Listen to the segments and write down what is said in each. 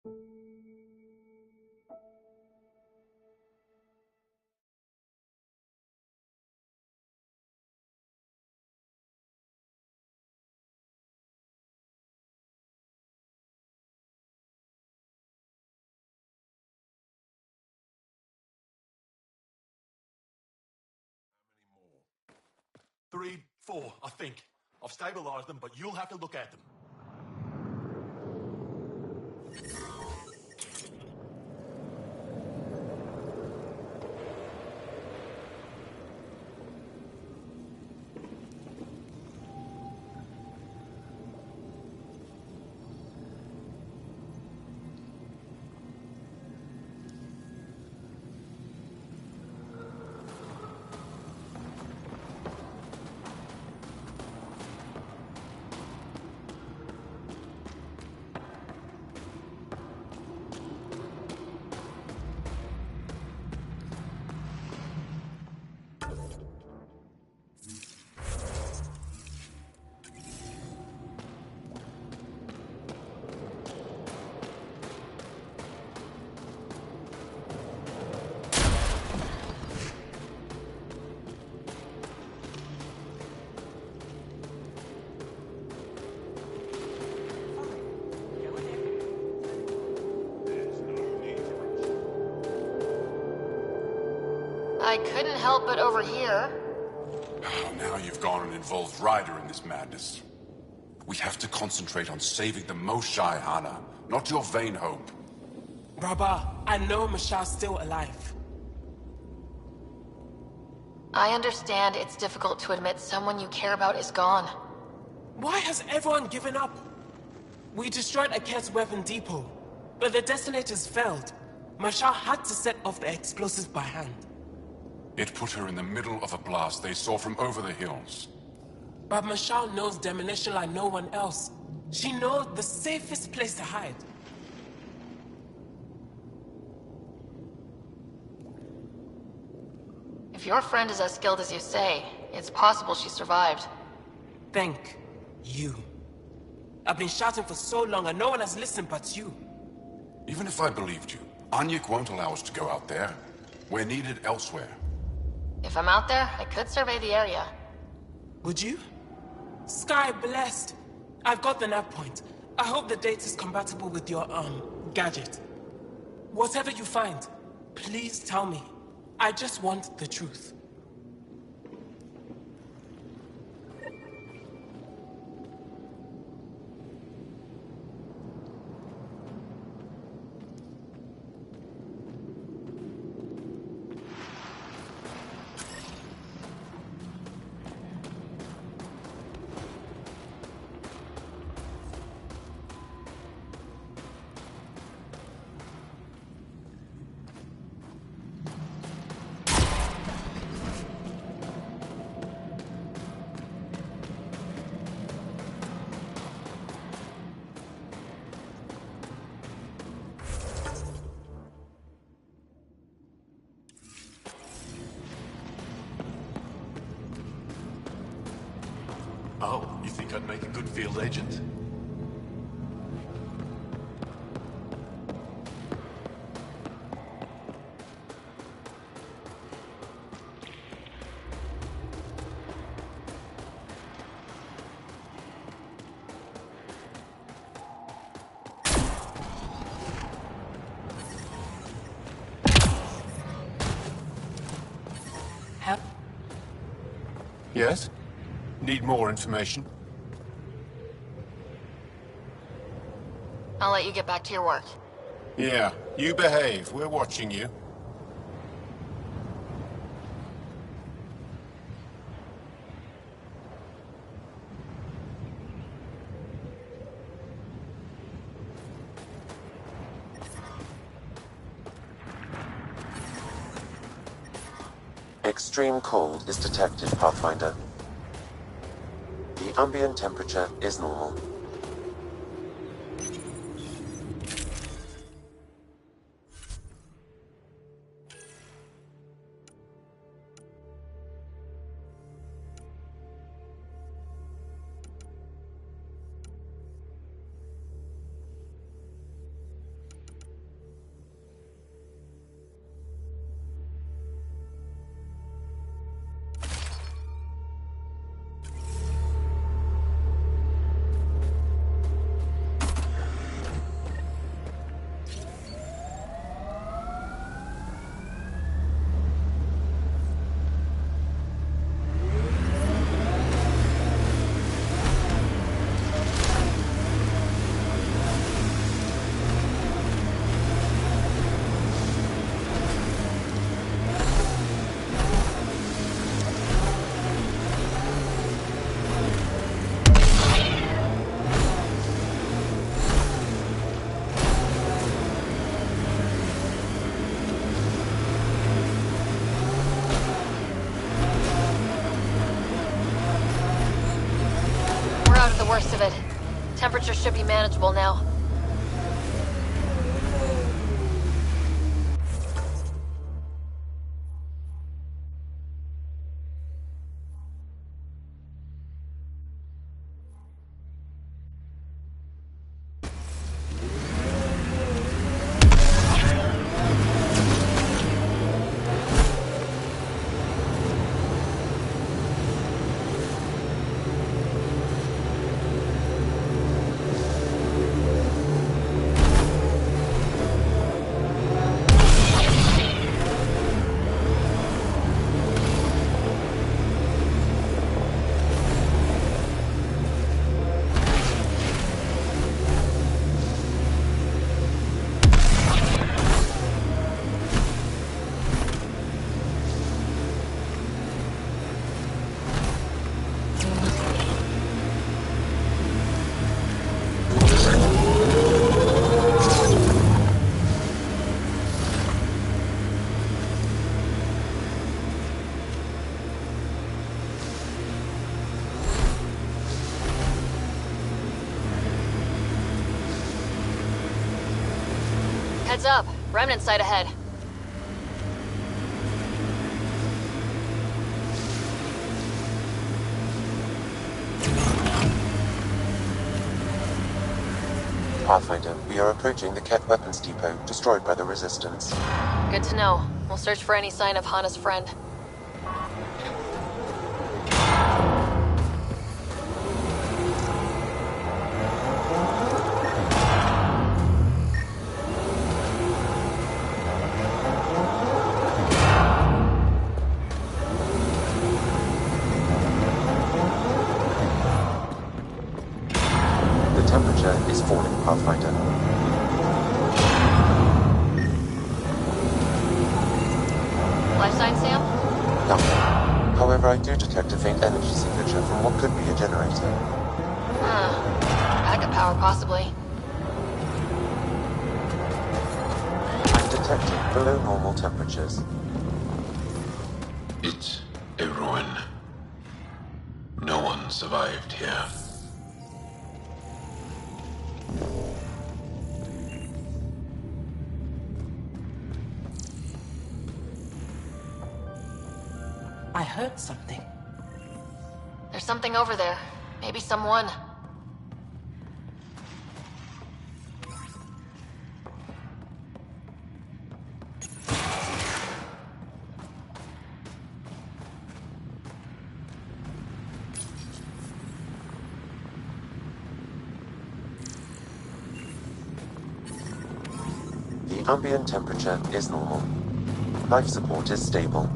3, 4, I think. I've stabilized them, but you'll have to look at them. I couldn't help but overhear. Oh, now you've gone and involved Ryder in this madness. We have to concentrate on saving the Moshae, Hana, not your vain hope. Baba, I know Mashal's still alive. I understand it's difficult to admit someone you care about is gone. Why has everyone given up? We destroyed Aket's weapon depot, but the detonators failed. Mashal had to set off the explosives by hand. It put her in the middle of a blast they saw from over the hills. But Mashal knows demolition like no one else. She knows the safest place to hide. If your friend is as skilled as you say, it's possible she survived. Thank you. I've been shouting for so long and no one has listened but you. Even if I believed you, Anyik won't allow us to go out there. We're needed elsewhere. If I'm out there, I could survey the area. Would you? Sky blessed. I've got the nav point. I hope the data's compatible with your, gadget. Whatever you find, please tell me. I just want the truth. Oh, you think I'd make a good field agent? Help? Yes? Need more information? I'll let you get back to your work. Yeah, you behave. We're watching you. Extreme cold is detected, Pathfinder. The ambient temperature is normal. worst of it. Temperature should be manageable now. Heads up. Remnant site ahead. Pathfinder, we are approaching the Ket weapons depot, destroyed by the Resistance. Good to know. We'll search for any sign of Hana's friend. Is falling, Pathfinder. Life sign, Sam? Nothing. However, I do detect a faint energy signature from what could be a generator. Backup power, possibly. I'm detecting below normal temperatures. It's a ruin. No one survived here. I heard something. There's something over there. Maybe someone. The ambient temperature is normal. Life support is stable.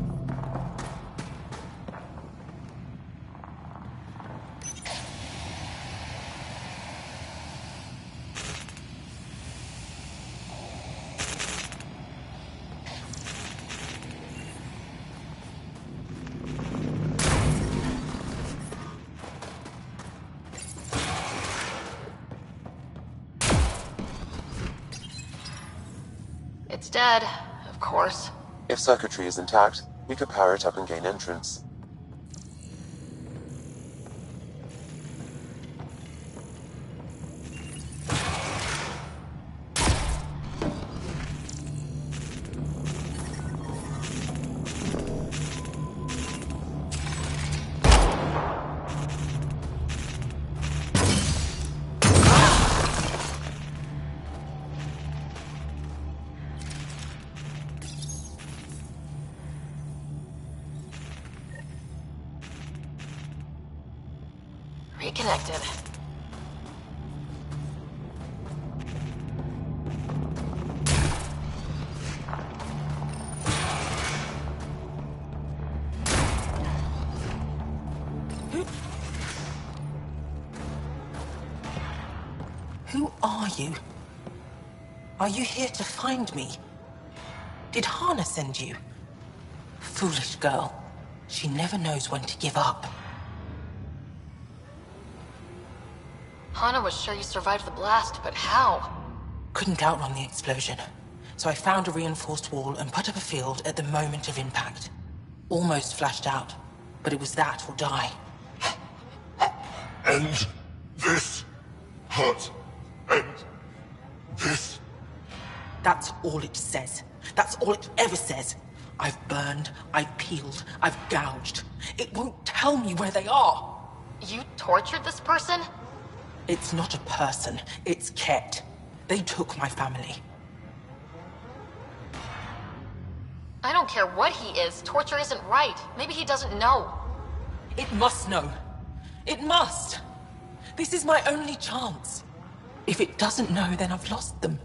It's dead, of course. If circuitry is intact, we could power it up and gain entrance. Reconnected. Who are you? Are you here to find me? Did Hana send you? Foolish girl. She never knows when to give up. Hana was sure you survived the blast, but how? Couldn't outrun the explosion. So I found a reinforced wall and put up a field at the moment of impact. Almost flashed out, but it was that or die. And This hurt. And this. That's all it says. That's all it ever says. I've burned, I've peeled, I've gouged. It won't tell me where they are. You tortured this person? It's not a person, it's Ket. They took my family. I don't care what he is. Torture isn't right. Maybe he doesn't know. It must know. It must. This is my only chance. If it doesn't know, then I've lost them.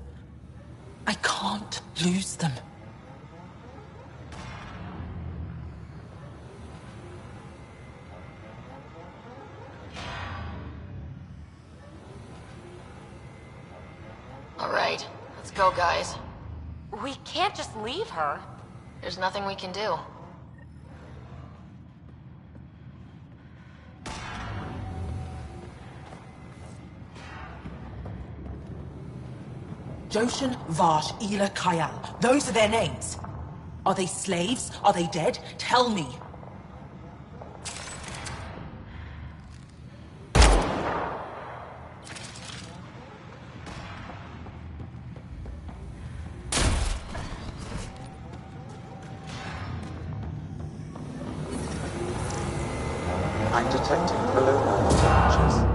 I can't lose them. All right, let's go, guys. We can't just leave her. There's nothing we can do. Joshan, Vash, Ela, Kayal. Those are their names. Are they slaves? Are they dead? Tell me. I'm detecting below normal temperatures.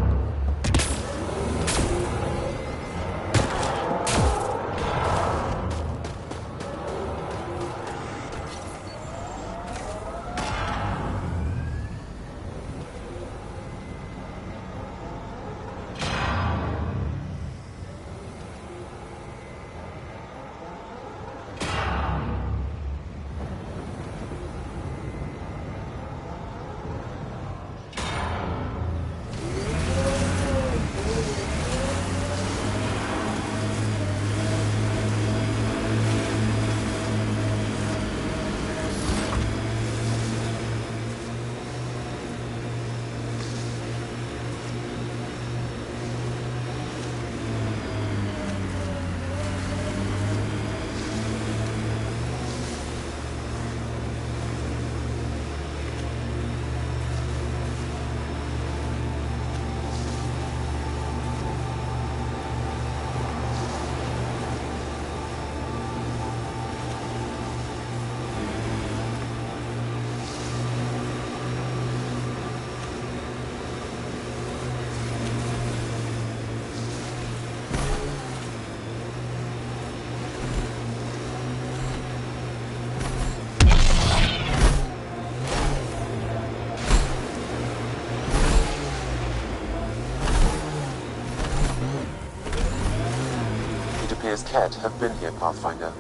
Appears Ket have been here, Pathfinder.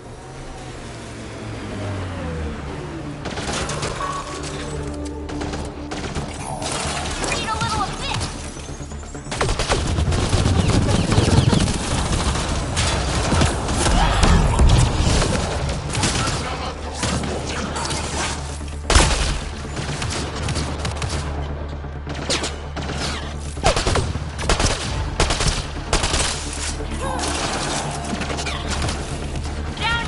Need a little of this! Down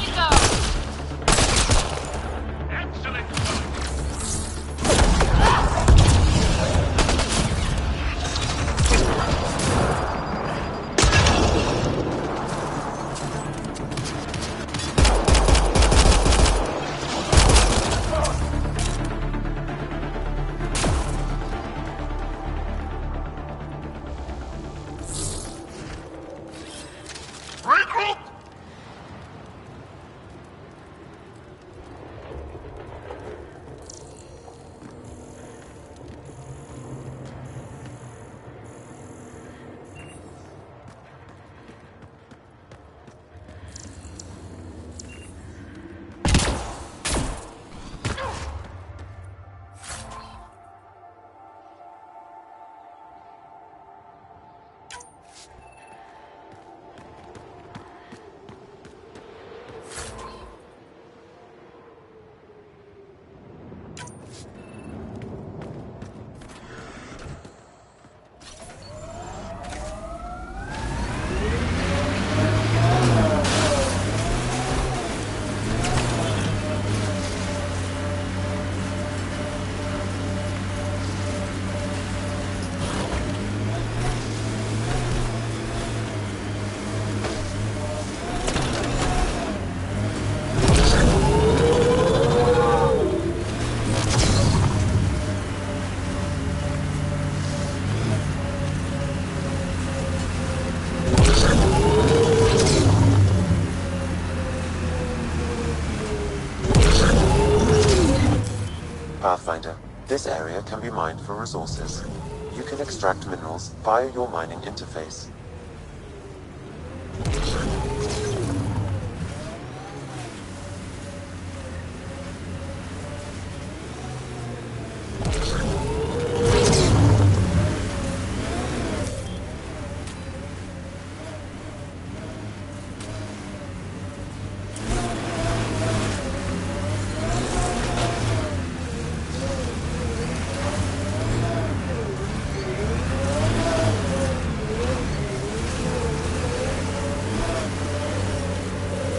Pathfinder. This area can be mined for resources. You can extract minerals via your mining interface.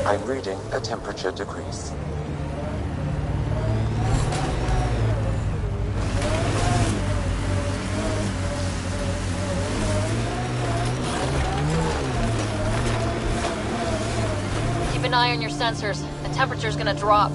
I'm reading a temperature decrease. Keep an eye on your sensors. The temperature's gonna drop.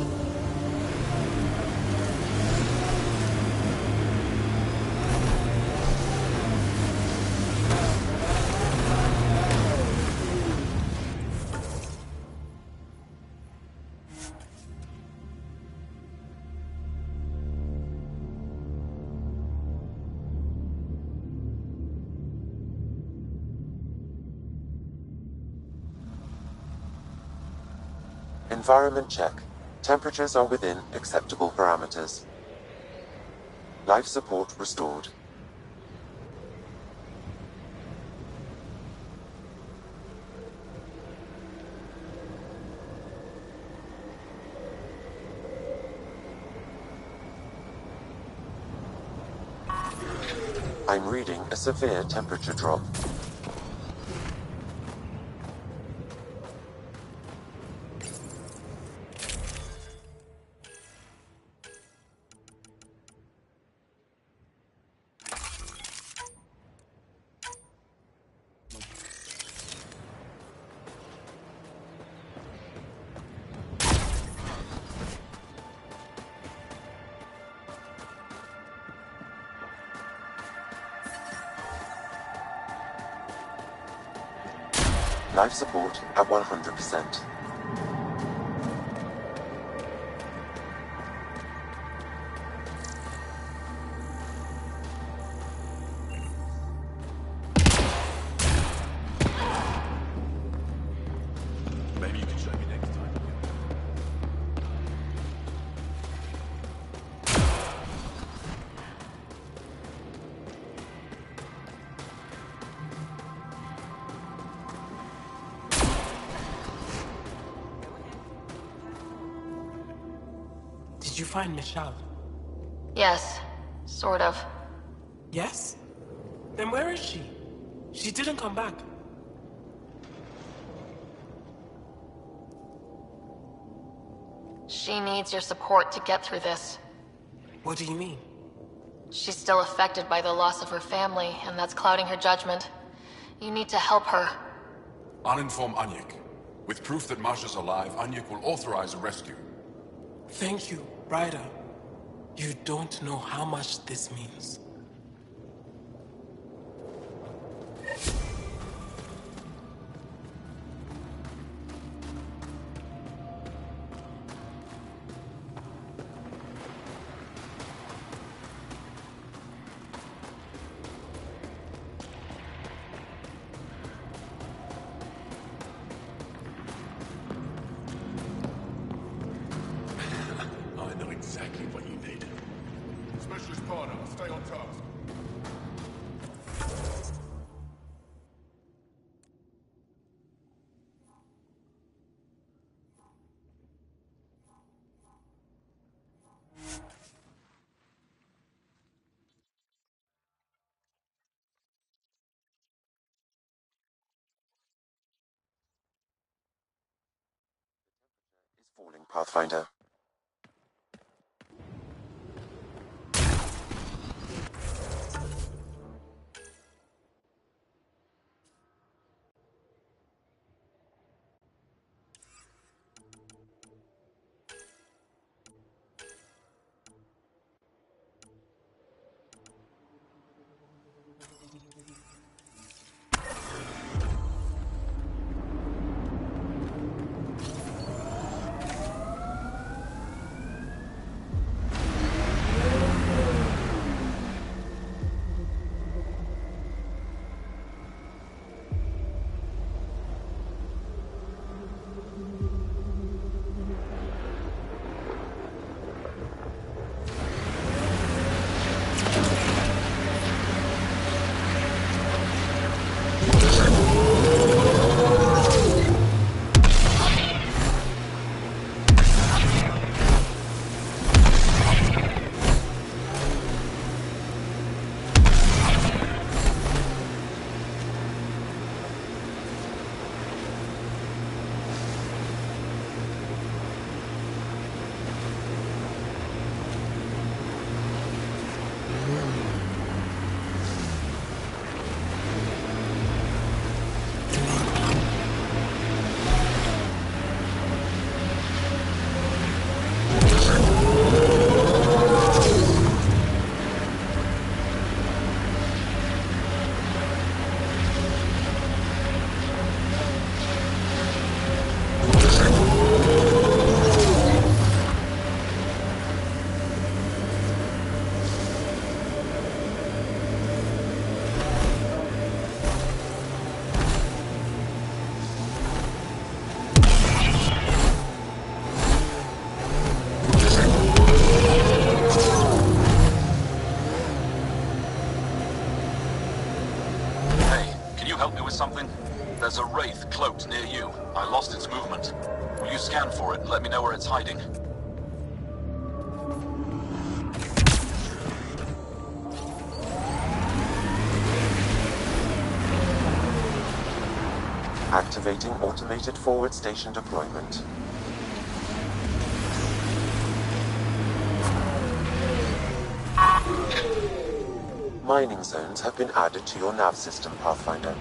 Environment check. Temperatures are within acceptable parameters. Life support restored. I'm reading a severe temperature drop. Life support at 100%. Maybe you can show me next time. Did you find Michelle? Yes, sort of. Yes? Then where is she? She didn't come back. She needs your support to get through this. What do you mean? She's still affected by the loss of her family, and that's clouding her judgment. You need to help her. Uninform Anyek. With proof that Masha's alive, Anyek will authorize a rescue. Thank you, Ryder. You don't know how much this means. I know exactly what you need. Specialist partner, stay on task. Is falling, Pathfinder. with something? There's a wraith cloaked near you. I lost its movement. Will you scan for it and let me know where it's hiding? Activating automated forward station deployment. Mining zones have been added to your nav system, Pathfinder.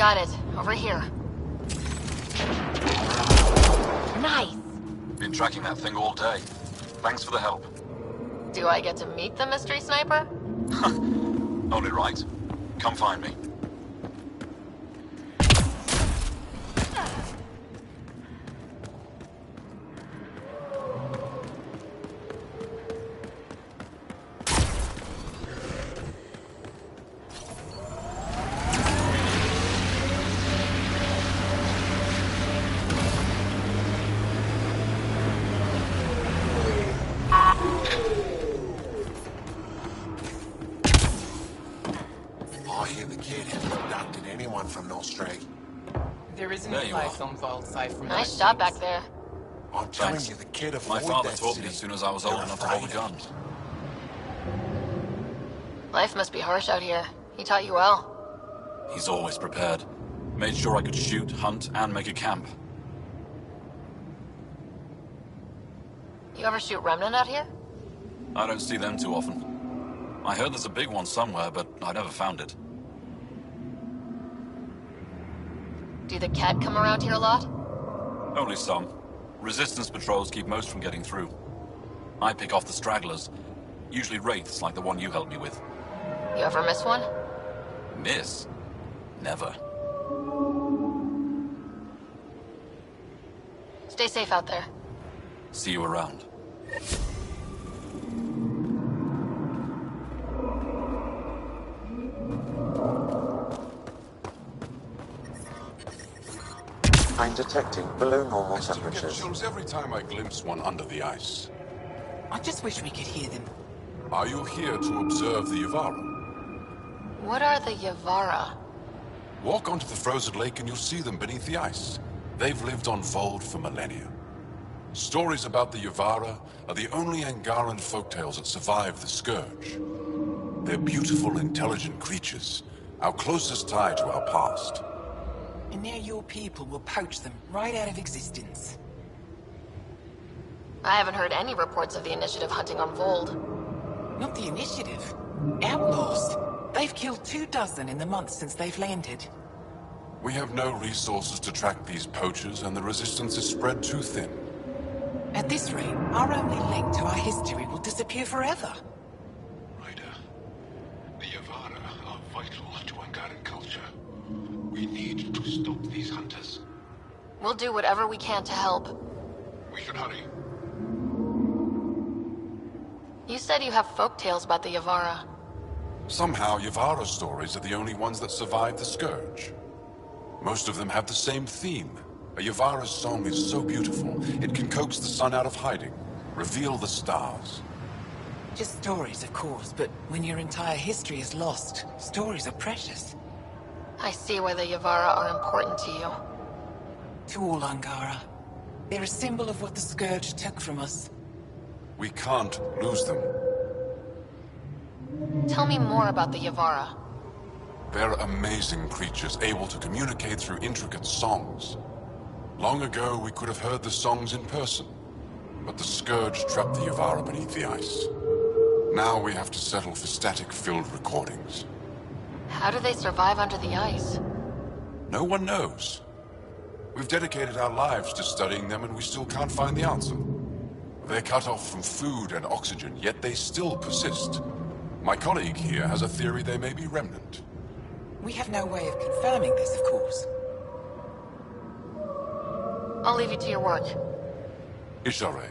Got it. Over here. Nice! Been tracking that thing all day. Thanks for the help. Do I get to meet the mystery sniper? Only right. Come find me. Nice shot back there. I'm telling you, the kid avoided My father that taught me city. as soon as I was old enough to hold a gun. Life must be harsh out here. He taught you well. He's always prepared. Made sure I could shoot, hunt, and make a camp. You ever shoot Remnant out here? I don't see them too often. I heard there's a big one somewhere, but I never found it. Do the Cat come around here a lot? Only some. Resistance patrols keep most from getting through. I pick off the stragglers. Usually wraiths like the one you helped me with. You ever miss one? Miss? Never. Stay safe out there. See you around. I'm detecting below normal I still get temperatures. chills every time I glimpse one under the ice. I just wish we could hear them. Are you here to observe the Yavara? What are the Yavara? Walk onto the frozen lake and you'll see them beneath the ice. They've lived on Vold for millennia. Stories about the Yavara are the only Angaran folktales that survive the Scourge. They're beautiful, intelligent creatures, our closest tie to our past. And now your people will poach them right out of existence. I haven't heard any reports of the Initiative hunting on Vold. Not the Initiative. Outlaws. They've killed 24 in the months since they've landed. We have no resources to track these poachers, and the resistance is spread too thin. At this rate, our only link to our history will disappear forever. Ryder, the Yavara are vital to Angaran culture. We need to stop these hunters. We'll do whatever we can to help. We should hurry. You said you have folktales about the Yavara. Somehow, Yavara stories are the only ones that survive the Scourge. Most of them have the same theme. A Yavara's song is so beautiful, it can coax the sun out of hiding, reveal the stars. Just stories, of course, but when your entire history is lost, stories are precious. I see why the Yavara are important to you. To all Angara. They're a symbol of what the Scourge took from us. We can't lose them. Tell me more about the Yavara. They're amazing creatures, able to communicate through intricate songs. Long ago, we could have heard the songs in person, but the Scourge trapped the Yavara beneath the ice. Now we have to settle for static-filled recordings. How do they survive under the ice? No one knows. We've dedicated our lives to studying them, and we still can't find the answer. They're cut off from food and oxygen, yet they still persist. My colleague here has a theory they may be remnant. We have no way of confirming this, of course. I'll leave you to your work. Ishare.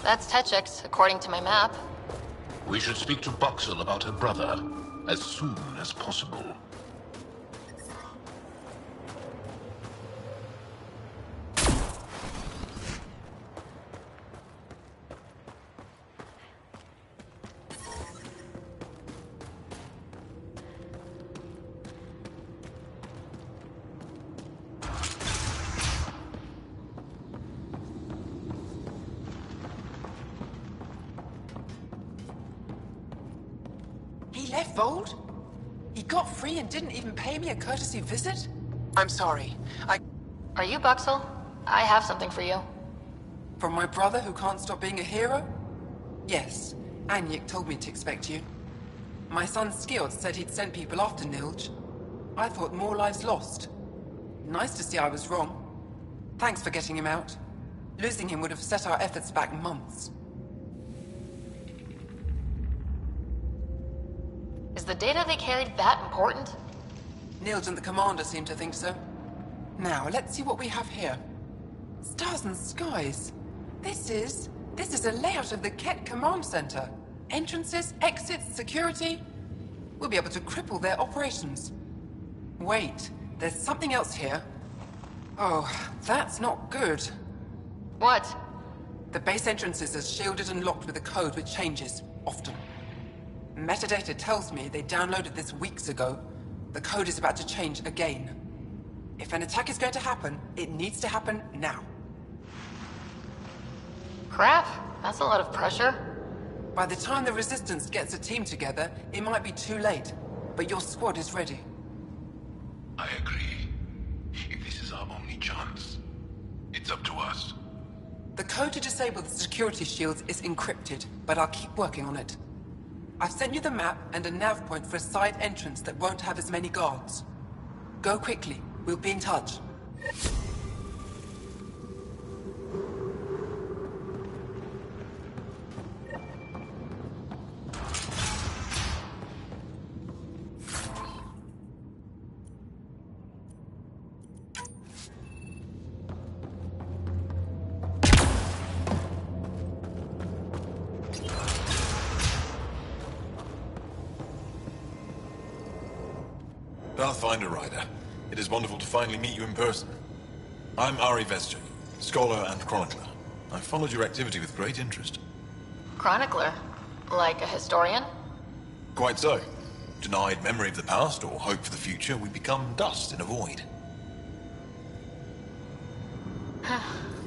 That's Techix, according to my map. We should speak to Boxel about her brother as soon as possible. He left Vold? He got free and didn't even pay me a courtesy visit? I'm sorry. Are you Buxel? I have something for you. From my brother who can't stop being a hero? Yes. Anyik told me to expect you. My son Skjord said he'd sent people after Nilj. I thought more lives lost. Nice to see I was wrong. Thanks for getting him out. Losing him would have set our efforts back months. Is the data they carried that important? Nilj and the commander seem to think so. Now, let's see what we have here. Stars and skies. This is a layout of the Ket Command Center. Entrances, exits, security. We'll be able to cripple their operations. Wait, there's something else here. Oh, that's not good. What? The base entrances are shielded and locked with a code which changes, often. Metadata tells me they downloaded this weeks ago. The code is about to change again. If an attack is going to happen, it needs to happen now. Crap, that's a lot of pressure. By the time the Resistance gets a team together, it might be too late. But your squad is ready. I agree. If this is our only chance, it's up to us. The code to disable the security shields is encrypted, but I'll keep working on it. I've sent you the map and a nav point for a side entrance that won't have as many guards. Go quickly. We'll be in touch. Pathfinder Ryder, it is wonderful to finally meet you in person. I'm Ari Vezjik, scholar and chronicler. I've followed your activity with great interest. Chronicler? Like a historian? Quite so. Denied memory of the past or hope for the future, we become dust in a void.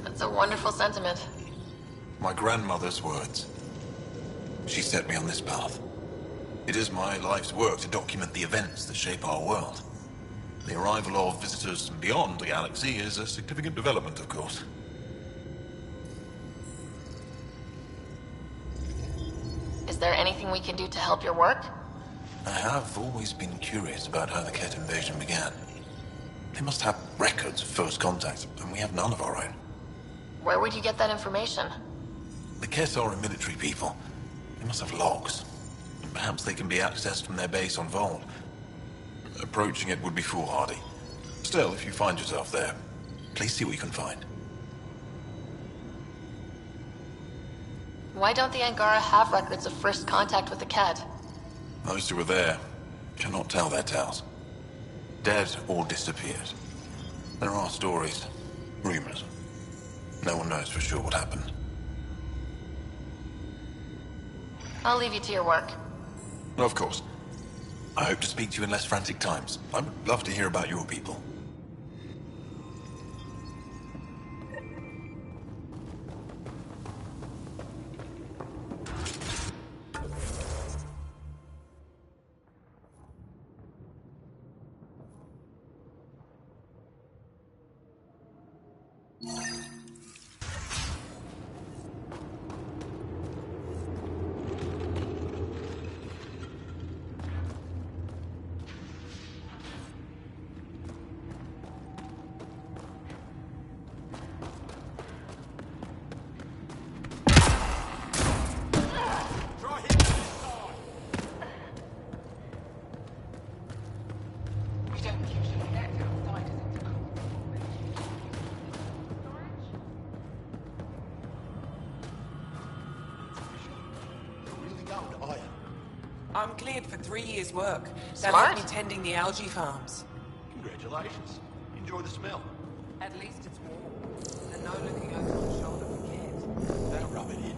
That's a wonderful sentiment. My grandmother's words. She set me on this path. It is my life's work to document the events that shape our world. The arrival of visitors from beyond the galaxy is a significant development, of course. Is there anything we can do to help your work? I have always been curious about how the Ket invasion began. They must have records of first contact, and we have none of our own. Where would you get that information? The Ket are a military people. They must have logs. Perhaps they can be accessed from their base on Vold. Approaching it would be foolhardy. Still, if you find yourself there, please see what you can find. Why don't the Angara have records of first contact with the Kett? Those who were there cannot tell their tales. Dead or disappeared. There are stories, rumors. No one knows for sure what happened. I'll leave you to your work. Of course. I hope to speak to you in less frantic times. I would love to hear about your people. We don't usually let outsiders into Really going, are you? I'm cleared for 3 years' work. They'll Smart. have me tending the algae farms. Congratulations. Enjoy the smell. At least it's warm. And no looking over my shoulder for kids. Don't rub it in.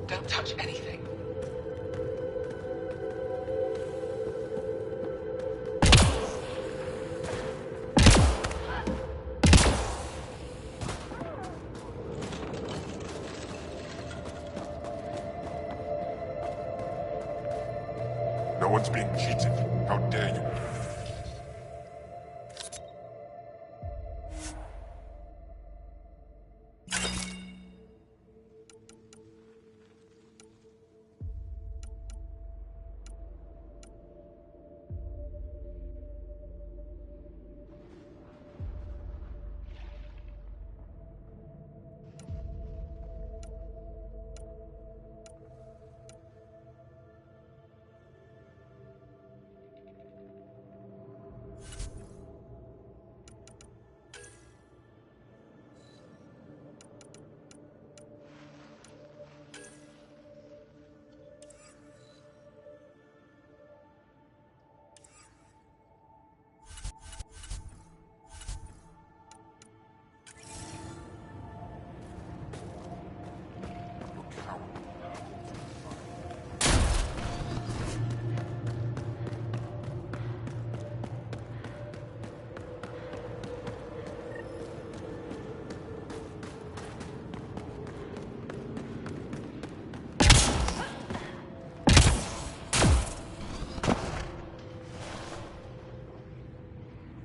Don't touch anything. No one's being cheated. How dare you?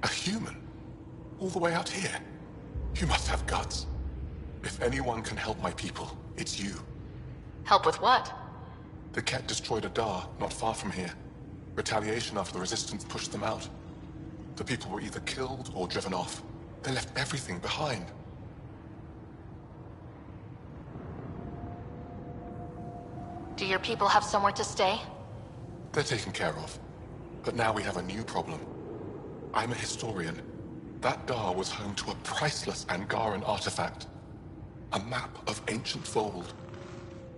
A human? All the way out here? You must have guts. If anyone can help my people, it's you. Help with what? The Ket destroyed a Dar not far from here. Retaliation after the Resistance pushed them out. The people were either killed or driven off. They left everything behind. Do your people have somewhere to stay? They're taken care of. But now we have a new problem. I'm a historian. That Dar was home to a priceless Angaran artifact. A map of ancient Fold.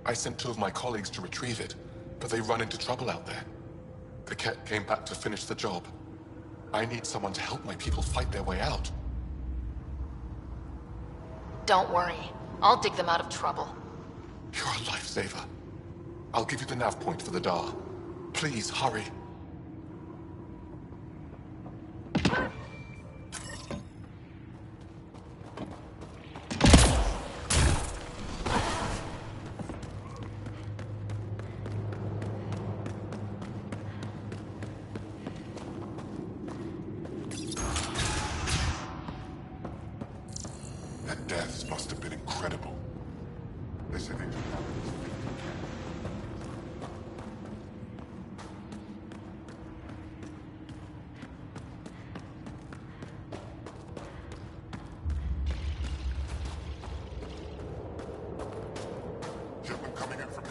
I sent 2 of my colleagues to retrieve it, but they run into trouble out there. The Ket came back to finish the job. I need someone to help my people fight their way out. Don't worry. I'll dig them out of trouble. You're a lifesaver. I'll give you the nav point for the Dar. Please, hurry. That death must have been incredible. They say they took out shipment coming in from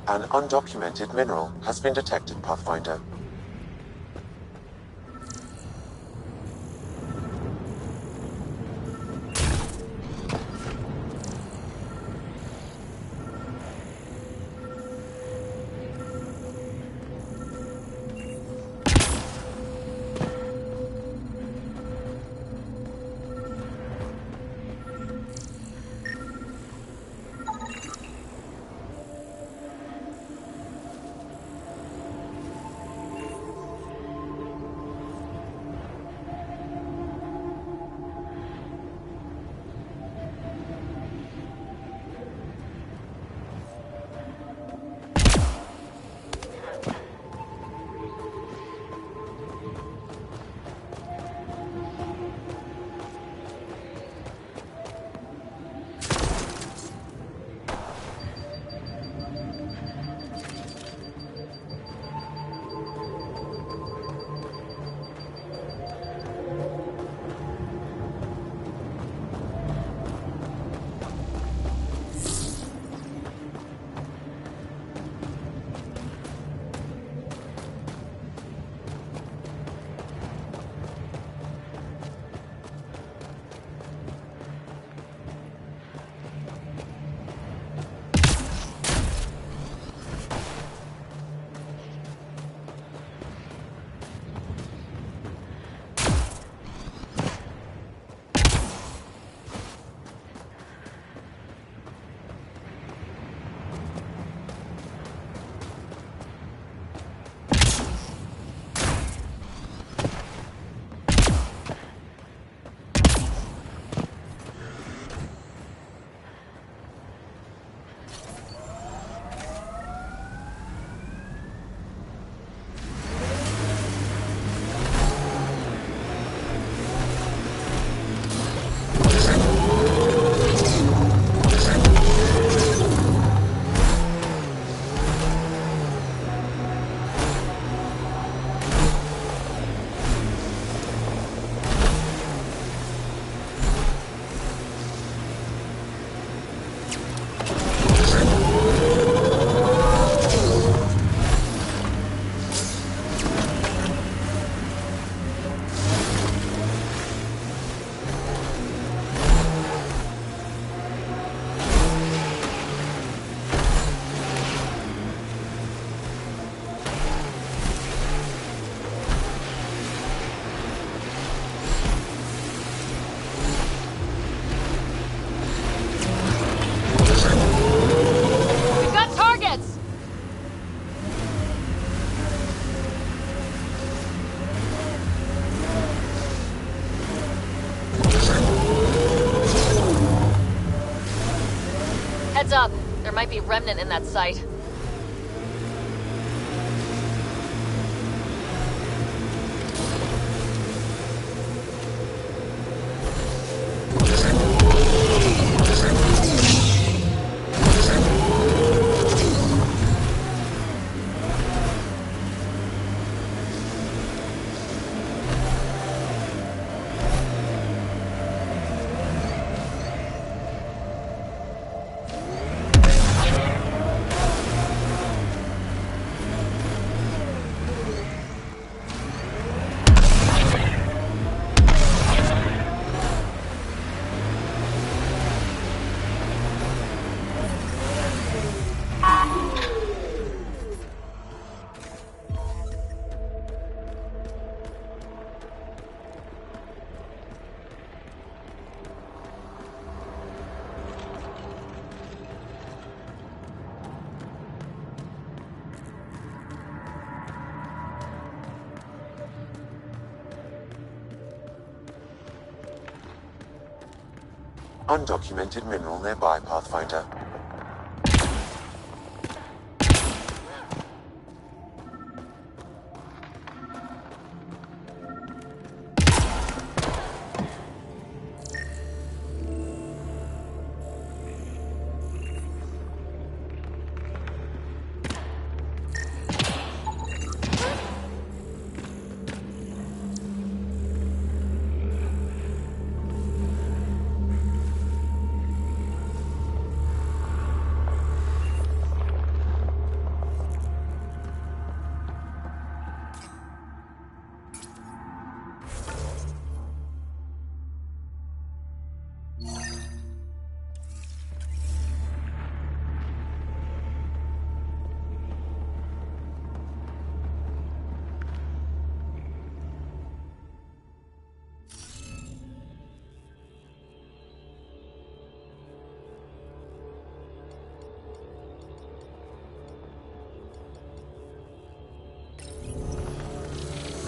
An undocumented mineral has been detected, Pathfinder. Heads up. There might be remnant in that site. Undocumented mineral nearby, Pathfinder.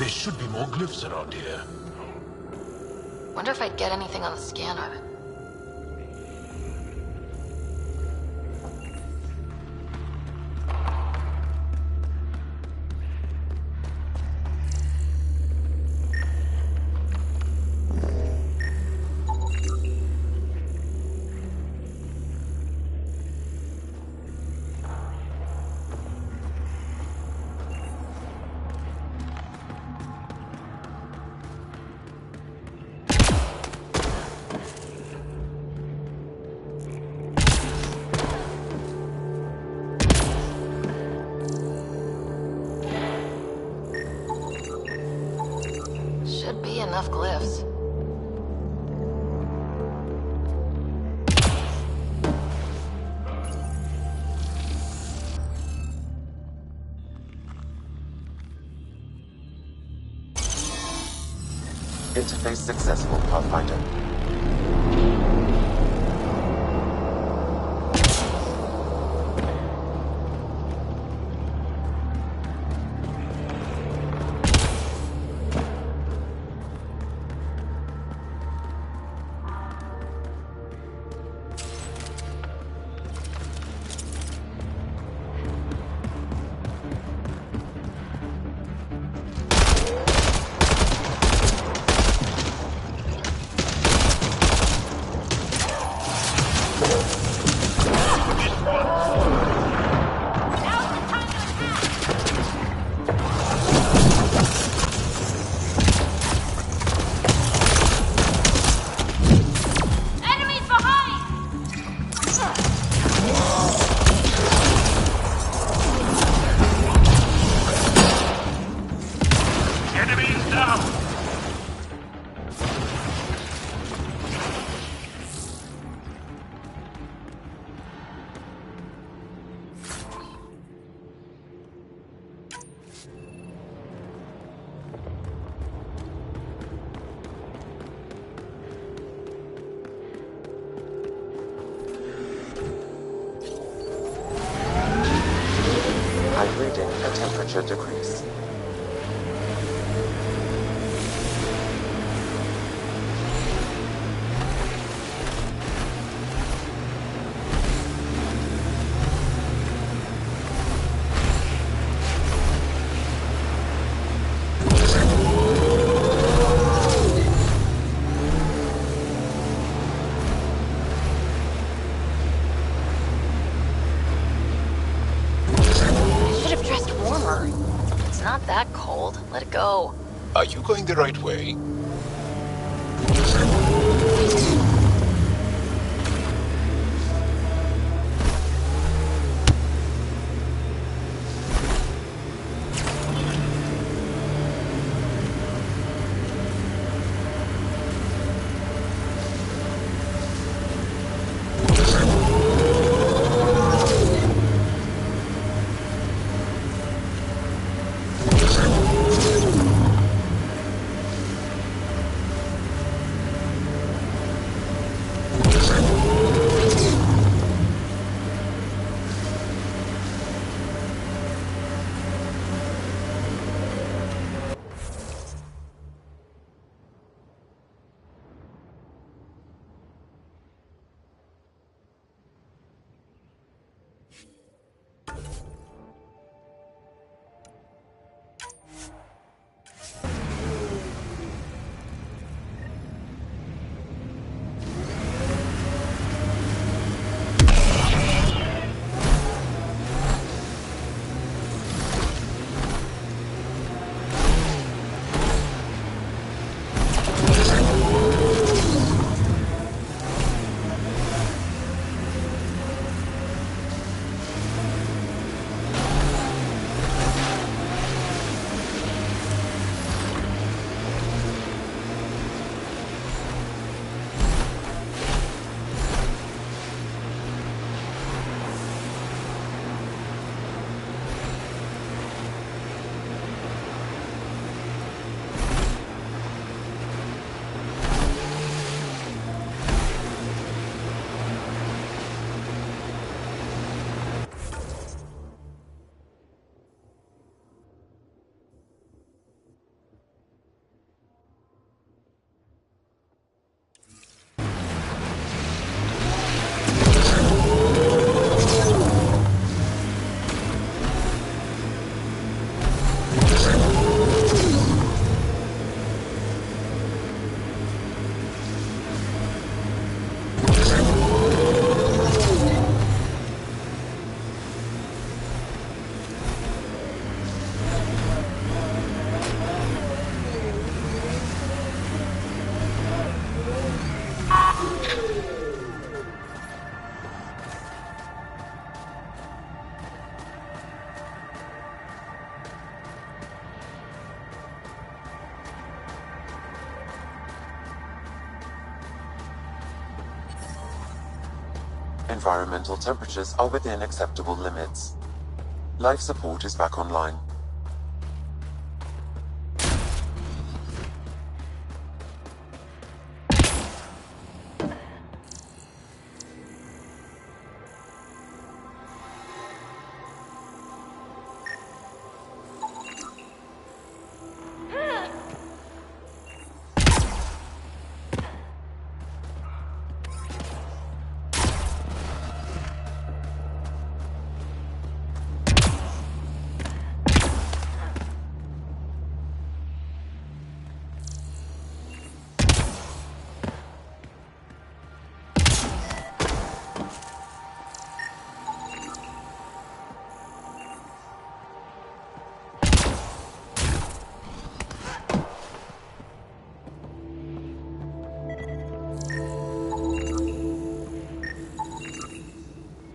There should be more glyphs around here. Wonder if I'd get anything on the scanner. Should be enough glyphs. Interface successful, Pathfinder. I'm reading a temperature decrease. Not that cold. Let it go. Are you going the right way? Environmental temperatures are within acceptable limits. Life support is back online.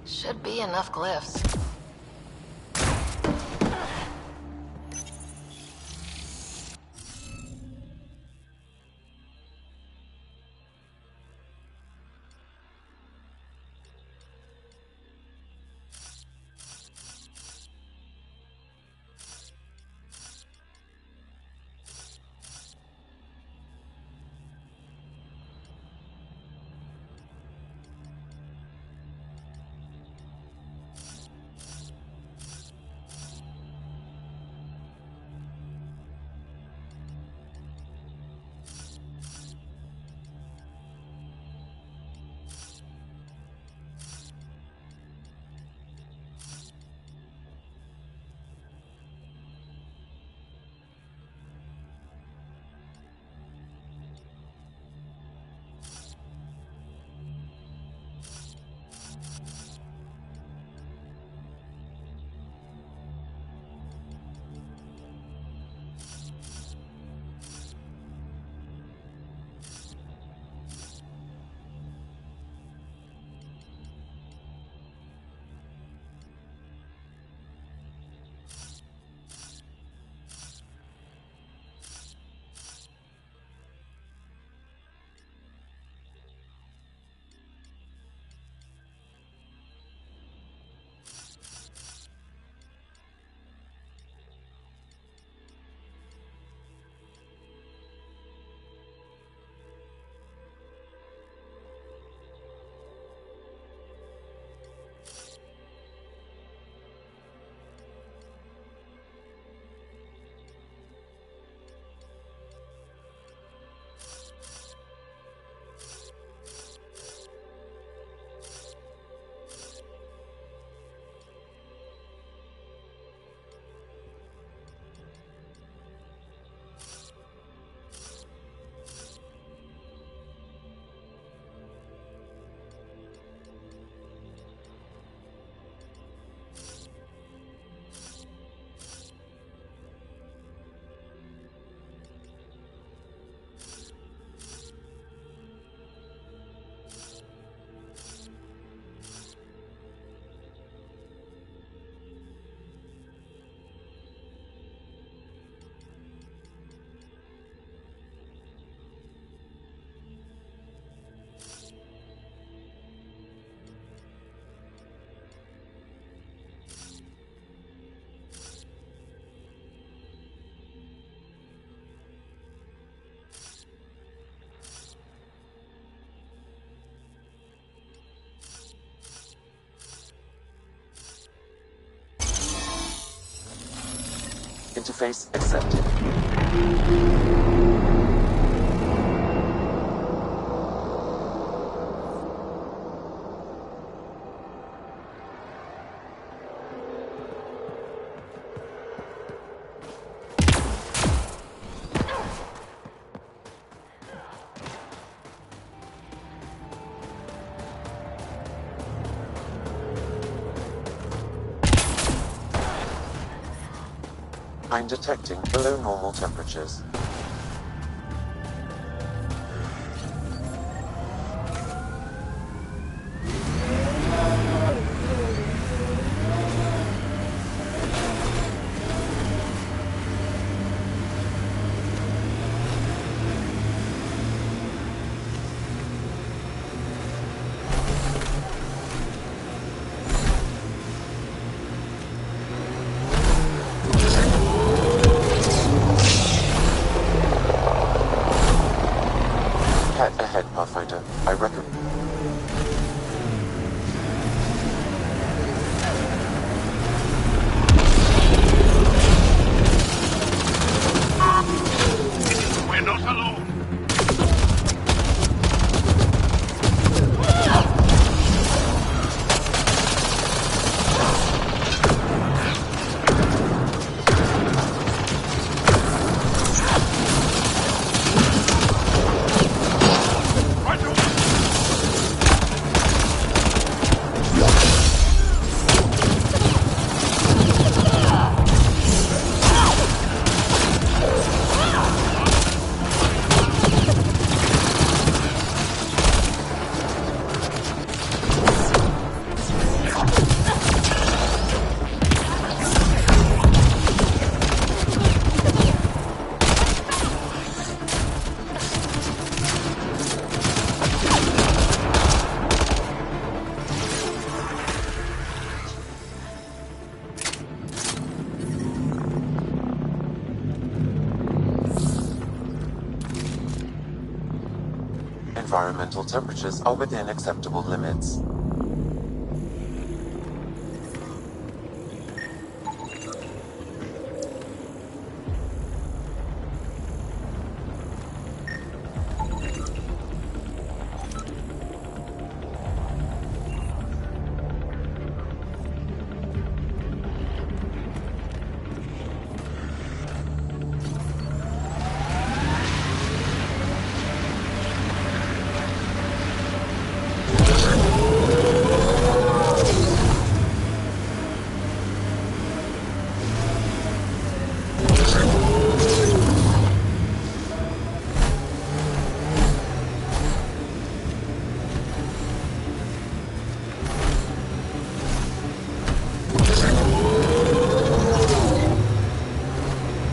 Should be enough glyphs. Interface accepted. I'm detecting below normal temperatures. ahead, Pathfinder. I recommend... We're not alone. Environmental temperatures are within acceptable limits.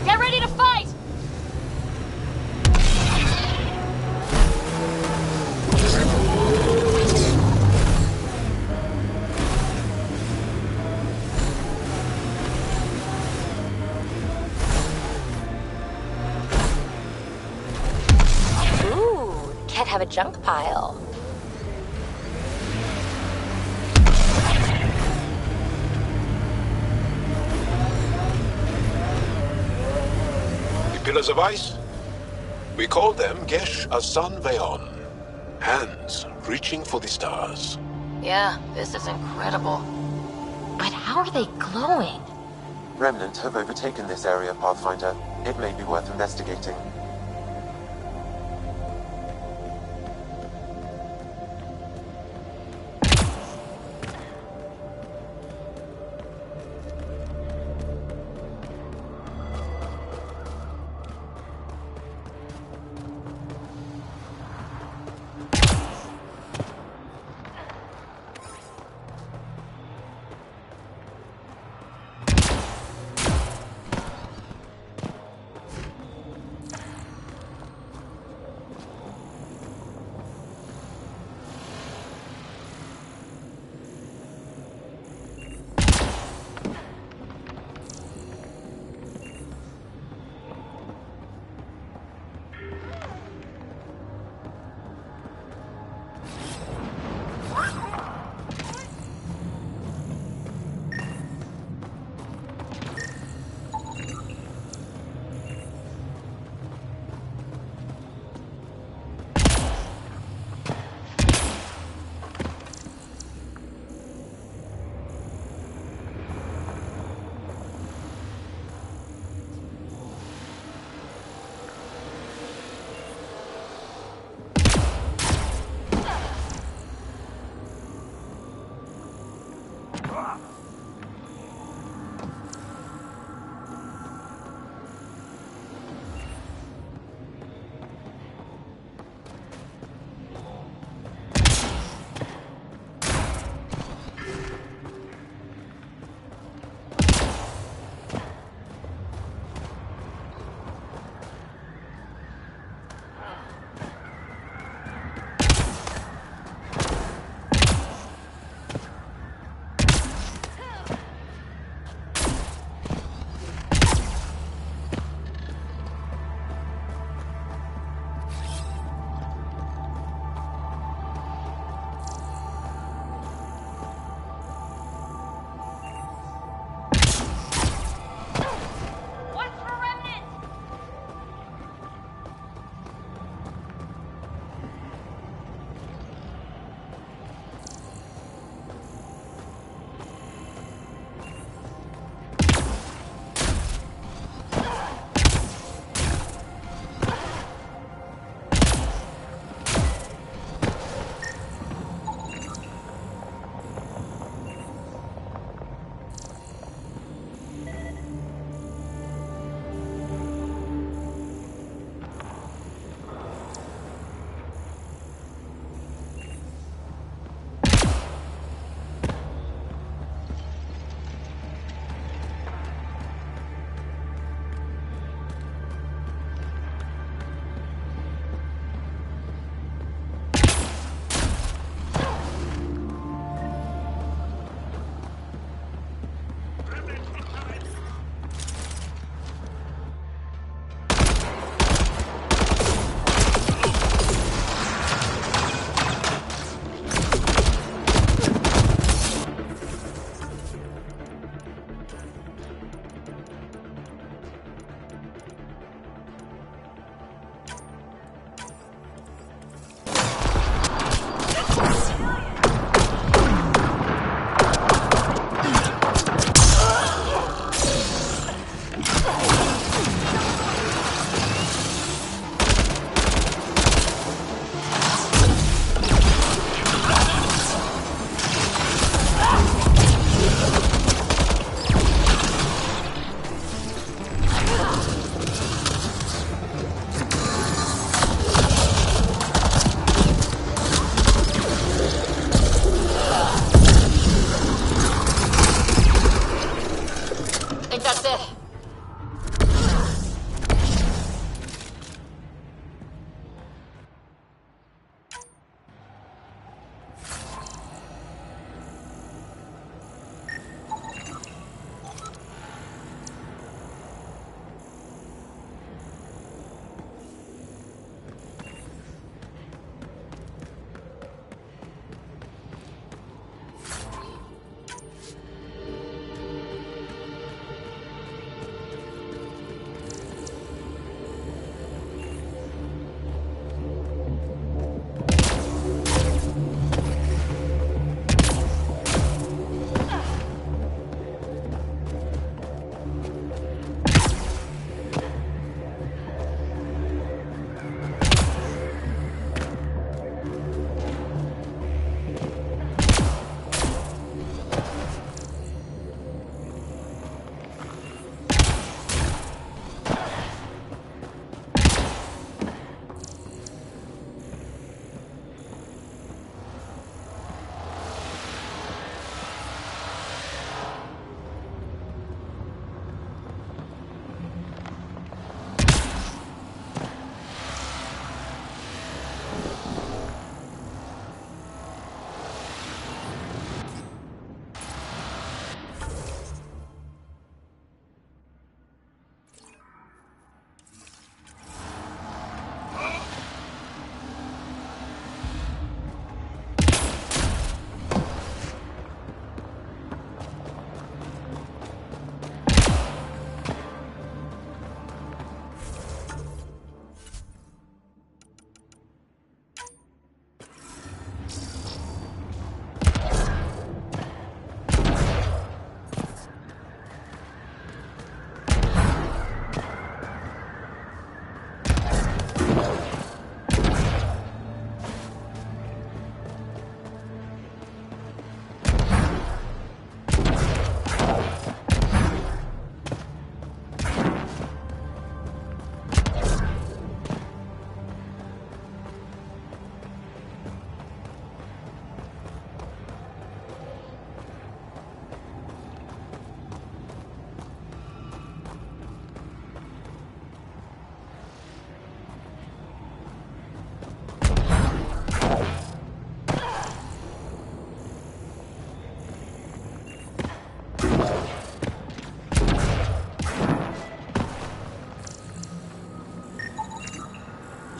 Get ready to fight! Ooh, can't have a junk pile. The pillars of ice? We call them Gesh Asan Veon. Hands reaching for the stars. Yeah, this is incredible. But how are they glowing? Remnant have overtaken this area, Pathfinder. It may be worth investigating.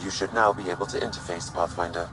You should now be able to interface, Pathfinder.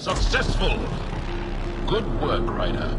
Successful! Good work, Ryder.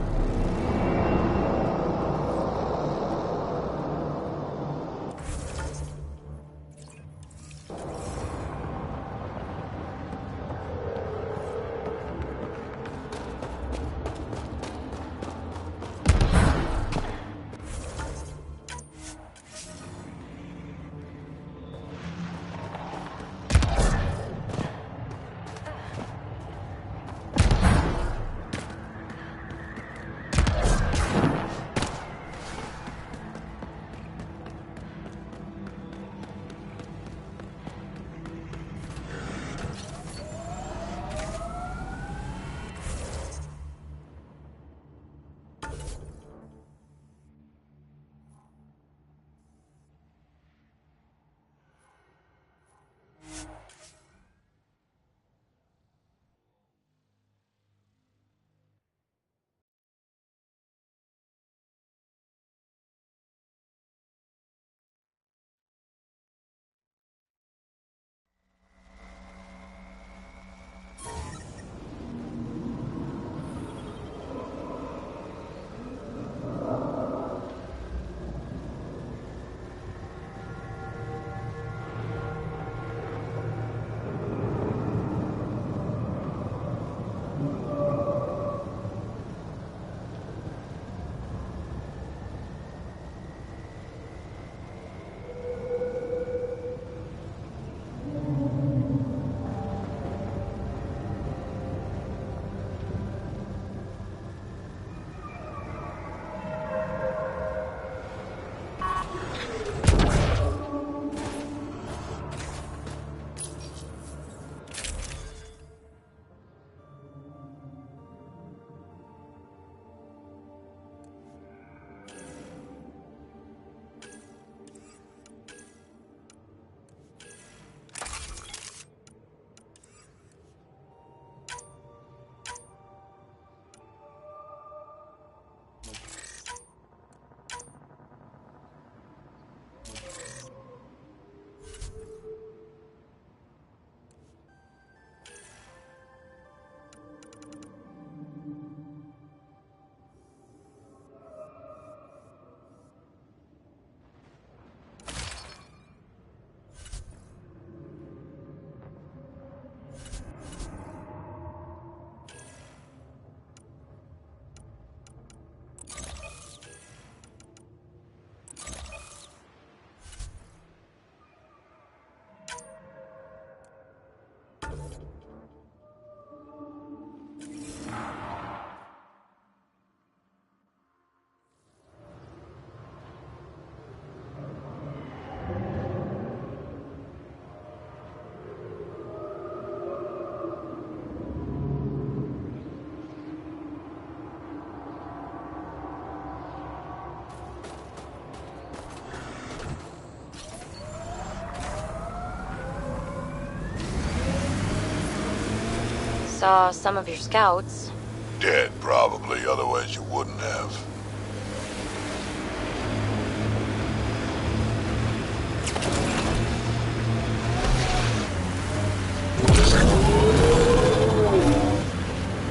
Saw some of your scouts. Dead, probably, otherwise you wouldn't have.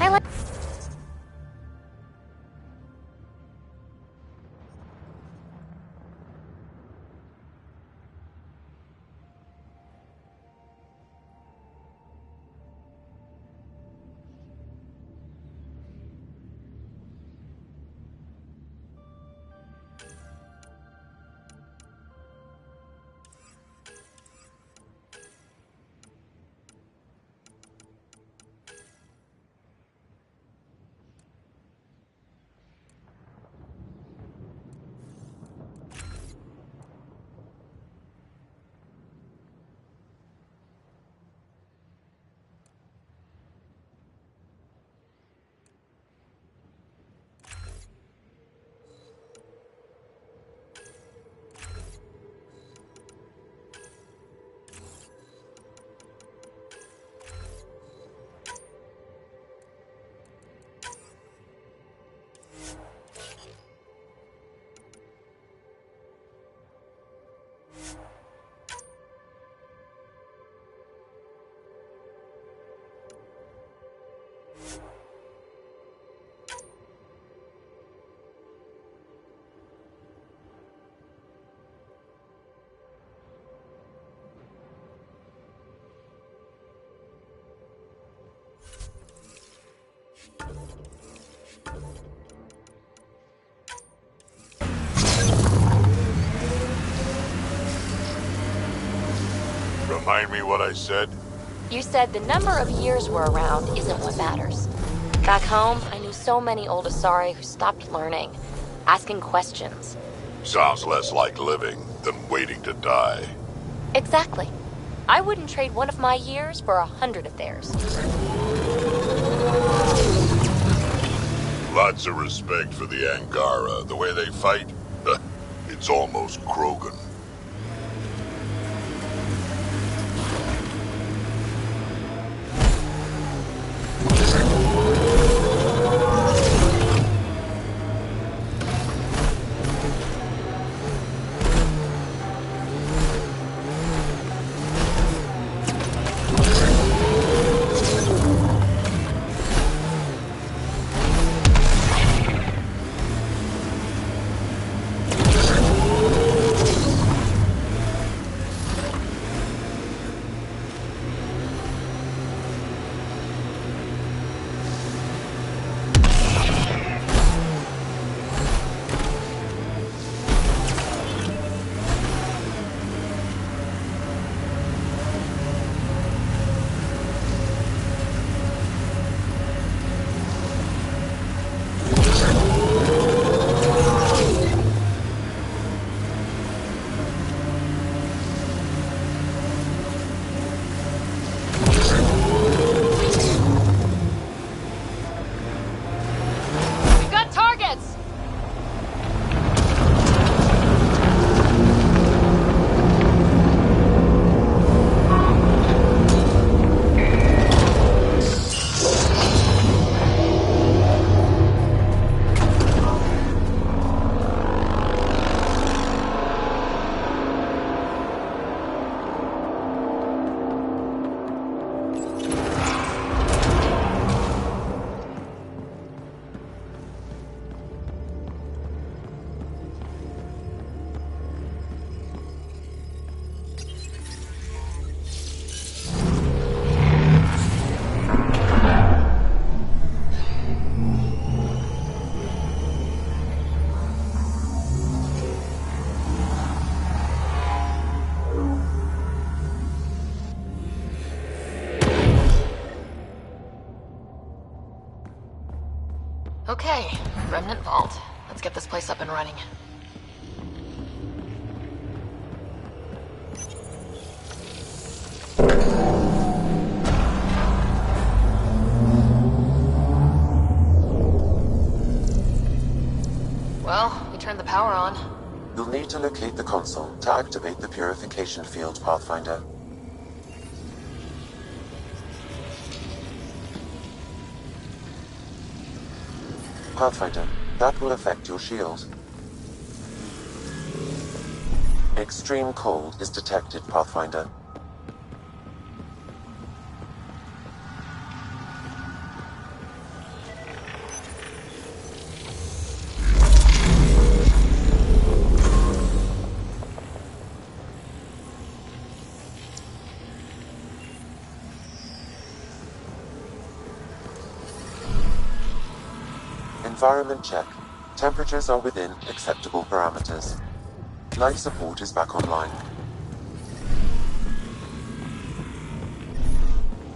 I like... Remind me what I said? You said the number of years we're around isn't what matters. Back home, I knew so many old Asari who stopped learning, asking questions. Sounds less like living than waiting to die. Exactly. I wouldn't trade one of my years for 100 of theirs. Lots of respect for the Angara. The way they fight, it's almost Krogan. Okay, Remnant Vault. Let's get this place up and running. Well, we turned the power on. You'll need to locate the console to activate the purification field, Pathfinder. Pathfinder, that will affect your shield. Extreme cold is detected, Pathfinder. Environment check. Temperatures are within acceptable parameters. Life support is back online.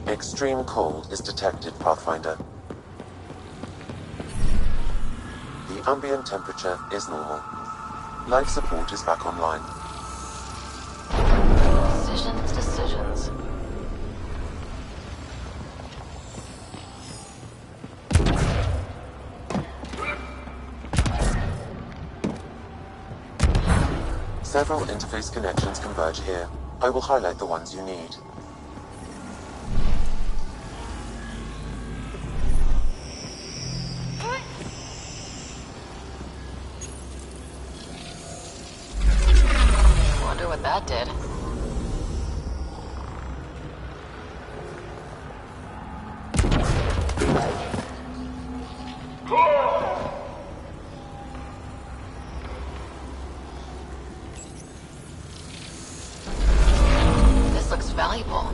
Extreme cold is detected, Pathfinder. The ambient temperature is normal. Life support is back online. Decisions. Several interface connections converge here. I will highlight the ones you need. Wonder what that did. This looks valuable.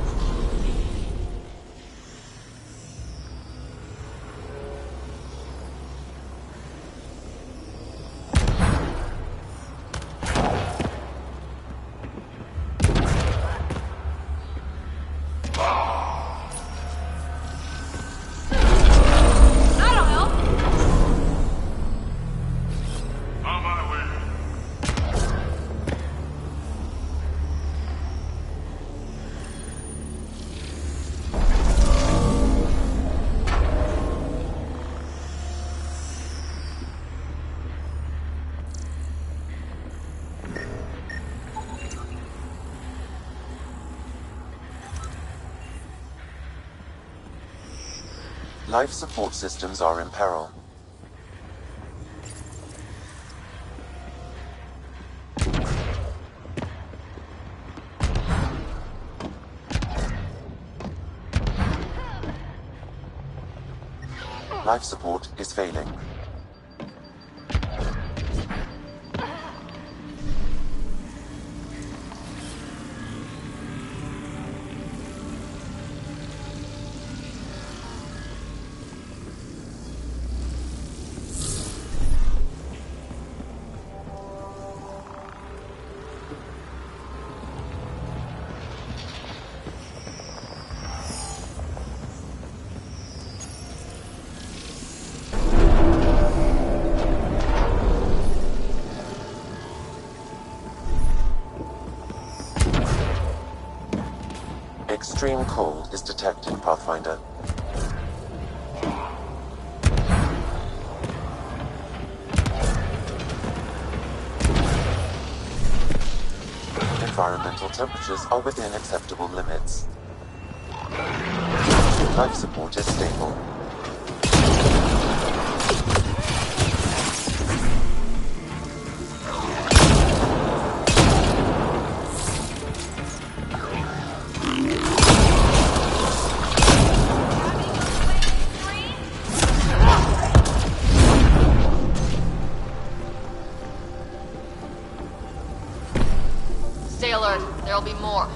Life support systems are in peril. Life support is failing. Extreme cold is detected, Pathfinder. Environmental temperatures are within acceptable limits. Life support is stable. Stay alert. There'll be more.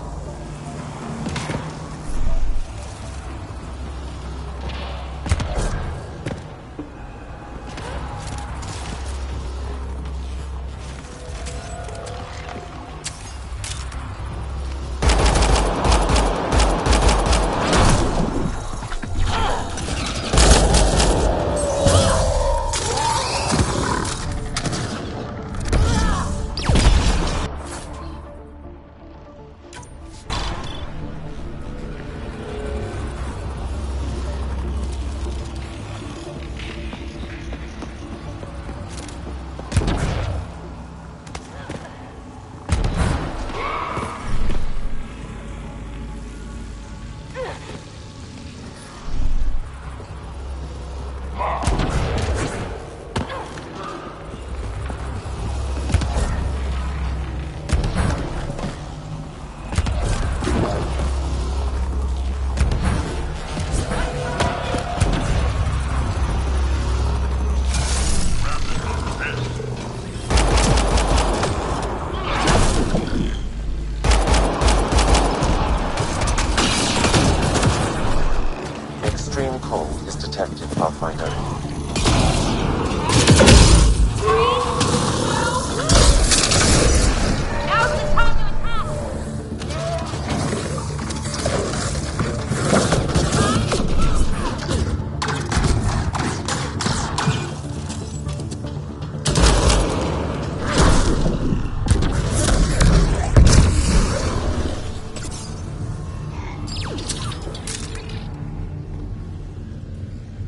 cold is detected, Pathfinder.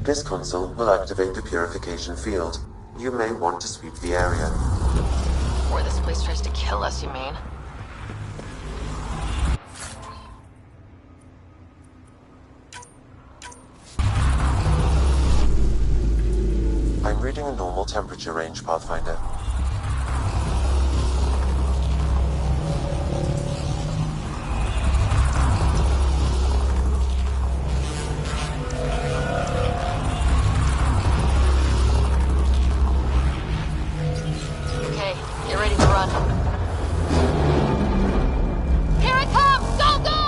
This console will activate the purification field. You may want to sweep the area. Before this place tries to kill us, you mean? I'm reading a normal temperature range, Pathfinder. Okay, get ready to run. Here it comes! Go, go!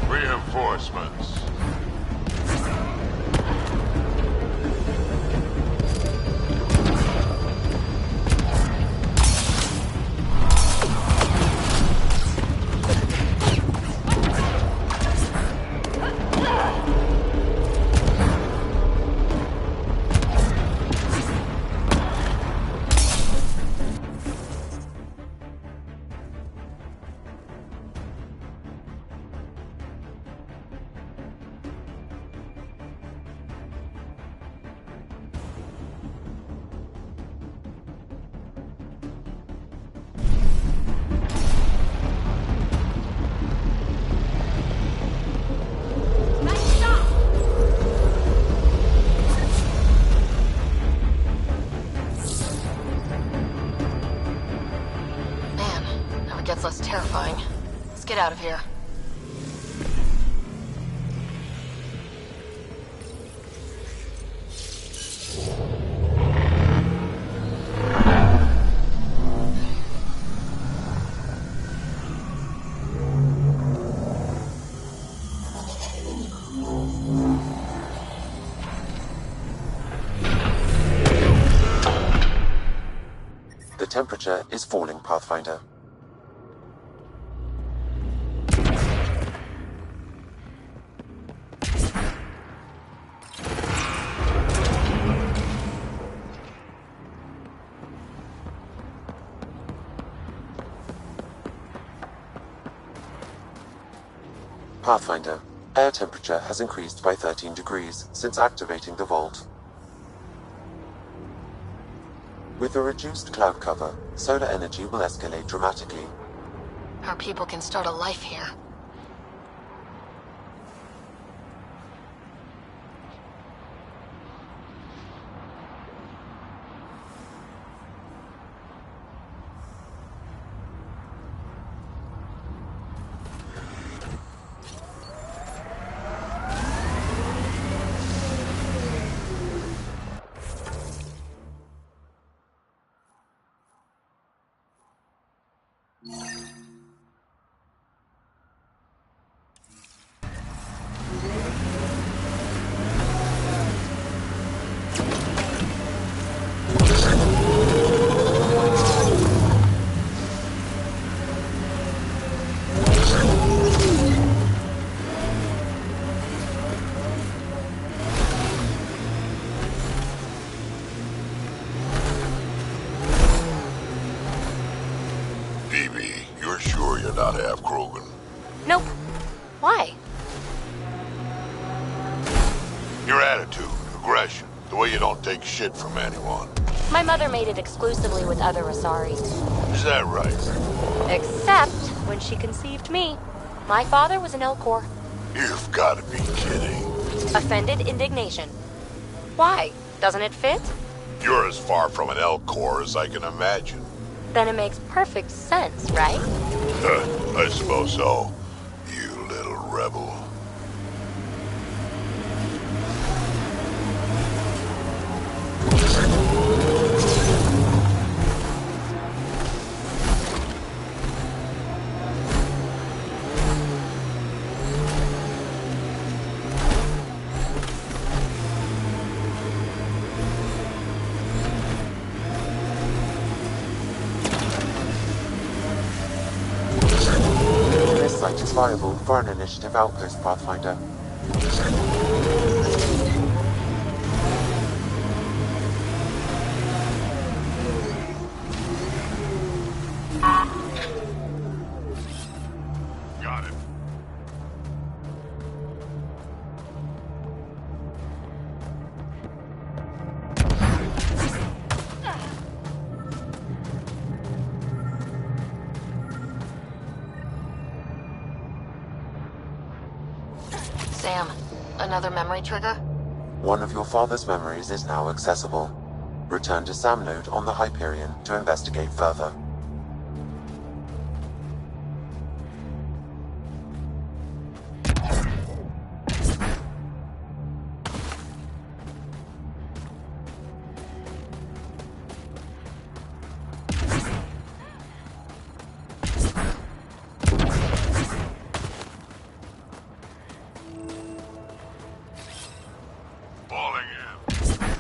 Reinforcements. Gets less terrifying. Let's get out of here. The temperature is falling, Pathfinder. Pathfinder, air temperature has increased by 13 degrees since activating the vault. With a reduced cloud cover, solar energy will escalate dramatically. Our people can start a life here. You're sure you're not half Krogan? Nope. Why? Your attitude, aggression, the way you don't take shit from anyone. My mother made it exclusively with other Asari. Is that right? Except when she conceived me. My father was an Elcor. You've got to be kidding. Offended indignation. Why? Doesn't it fit? You're as far from an Elcor as I can imagine. Then it makes perfect sense, right? I suppose so. You little rebel. viable for an initiative outpost, Pathfinder. Got it. Sam, another memory trigger? One of your father's memories is now accessible. Return to Sam Node on the Hyperion to investigate further. Falling in.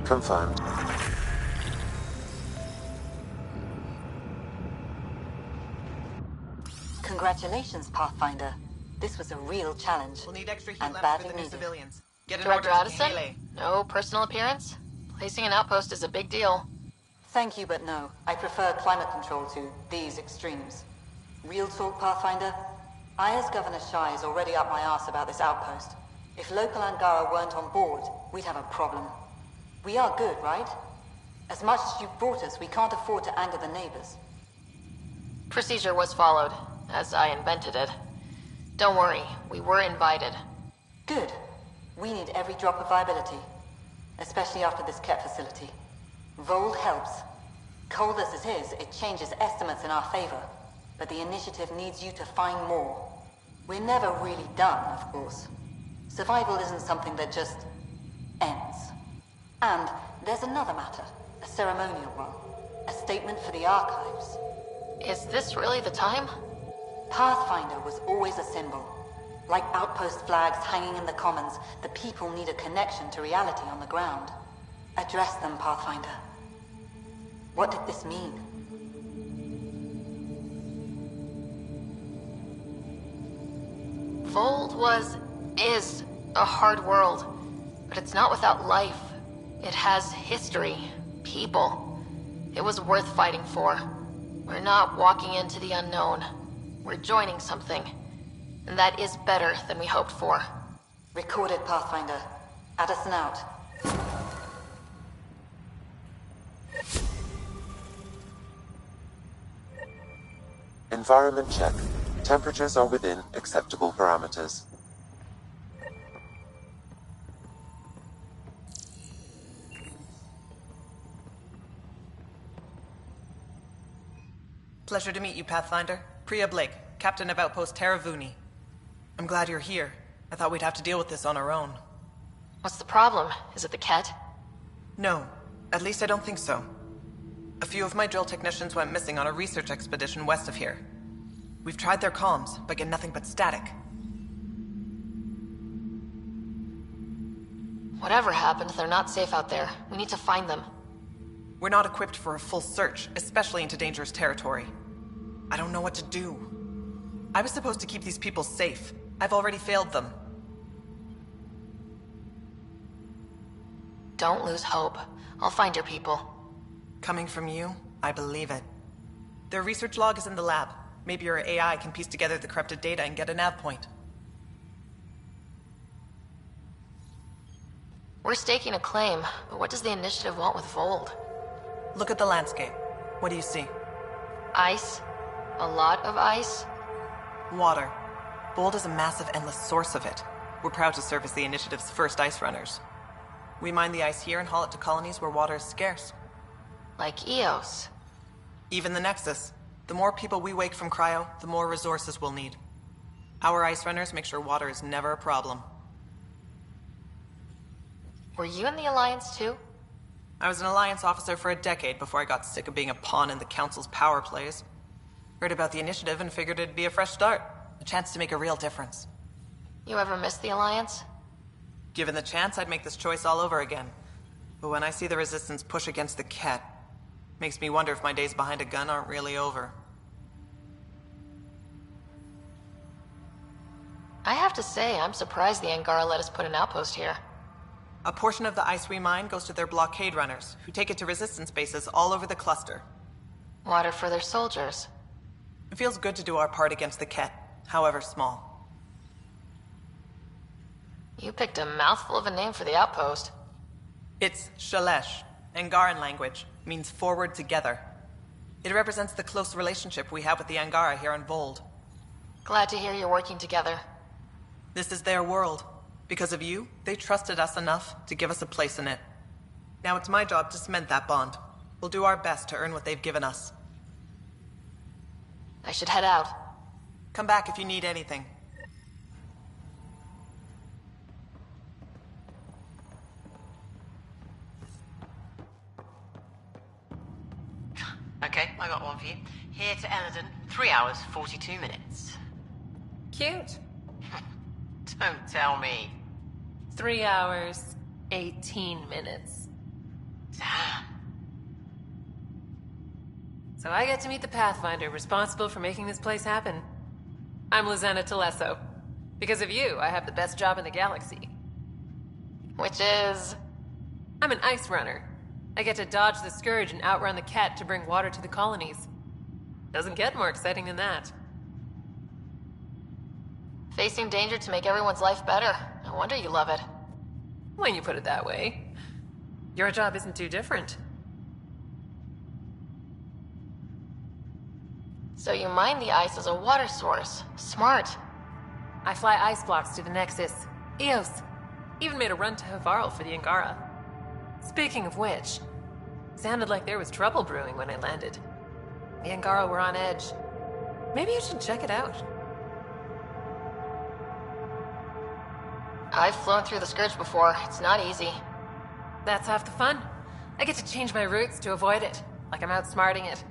Confirmed. Congratulations, Pathfinder. This was a real challenge. We'll need extra heat and lamps for badly the new needed. civilians. Get an Director order to Addison? melee. No personal appearance? Placing an outpost is a big deal. Thank you, but no. I prefer climate control to these extremes. Real talk, Pathfinder? I, as Governor Shai, is already up my arse about this outpost. If local Angara weren't on board, we'd have a problem. We are good, right? As much as you've brought us, we can't afford to anger the neighbors. Procedure was followed, as I invented it. Don't worry, we were invited. Good. We need every drop of viability. Especially after this Ket facility. Vold helps. Cold as it is, it changes estimates in our favor. But the initiative needs you to find more. We're never really done, of course. Survival isn't something that just ends. And there's another matter. A ceremonial one. A statement for the archives. Is this really the time? Pathfinder was always a symbol. Like outpost flags hanging in the commons, the people need a connection to reality on the ground. Address them, Pathfinder. What did this mean? Vold is a hard world, but it's not without life. It has history, people. It was worth fighting for. We're not walking into the unknown. We're joining something. And that is better than we hoped for. Recorded, Pathfinder. Addison out. Environment check. Temperatures are within acceptable parameters. Pleasure to meet you, Pathfinder. Priya Blake, Captain of Outpost Taravuni. I'm glad you're here. I thought we'd have to deal with this on our own. What's the problem? Is it the Ket? No. At least I don't think so. A few of my drill technicians went missing on a research expedition west of here. We've tried their comms, but get nothing but static. Whatever happened, they're not safe out there. We need to find them. We're not equipped for a full search, especially into dangerous territory. I don't know what to do. I was supposed to keep these people safe. I've already failed them. Don't lose hope. I'll find your people. Coming from you, I believe it. Their research log is in the lab. Maybe your AI can piece together the corrupted data and get a nav point. We're staking a claim, but what does the initiative want with Vold? Look at the landscape. What do you see? Ice. A lot of ice. Water. Vold is a massive, endless source of it. We're proud to serve as the initiative's first ice runners. We mine the ice here and haul it to colonies where water is scarce. Like Eos. Even the Nexus. The more people we wake from cryo, the more resources we'll need. Our ice runners make sure water is never a problem. Were you in the Alliance too? I was an Alliance officer for a decade before I got sick of being a pawn in the Council's power plays. Heard about the initiative and figured it'd be a fresh start. A chance to make a real difference. You ever miss the Alliance? Given the chance, I'd make this choice all over again. But when I see the Resistance push against the Ket, makes me wonder if my days behind a gun aren't really over. I have to say, I'm surprised the Angara let us put an outpost here. A portion of the ice we mine goes to their blockade runners, who take it to Resistance bases all over the cluster. Water for their soldiers. It feels good to do our part against the Ket, however small. You picked a mouthful of a name for the outpost. It's Shalesh, Angaran language, means forward together. It represents the close relationship we have with the Angara here on Vold. Glad to hear you're working together. This is their world. Because of you, they trusted us enough to give us a place in it. Now it's my job to cement that bond. We'll do our best to earn what they've given us. I should head out. Come back if you need anything. Okay, I got one for you. Here to Eladon, 3 hours, 42 minutes. Cute. Don't tell me. 3 hours, 18 minutes. Damn. So I get to meet the Pathfinder responsible for making this place happen. I'm Lizana Telesso. Because of you, I have the best job in the galaxy. Which is? I'm an ice runner. I get to dodge the Scourge and outrun the Ket to bring water to the colonies. Doesn't get more exciting than that. Facing danger to make everyone's life better. No wonder you love it. When you put it that way. Your job isn't too different. So you mine the ice as a water source. Smart. I fly ice blocks to the Nexus. Eos. Even made a run to Havarl for the Angara. Speaking of which, sounded like there was trouble brewing when I landed. The Angara were on edge. Maybe you should check it out. I've flown through the Scourge before. It's not easy. That's half the fun. I get to change my routes to avoid it, like I'm outsmarting it.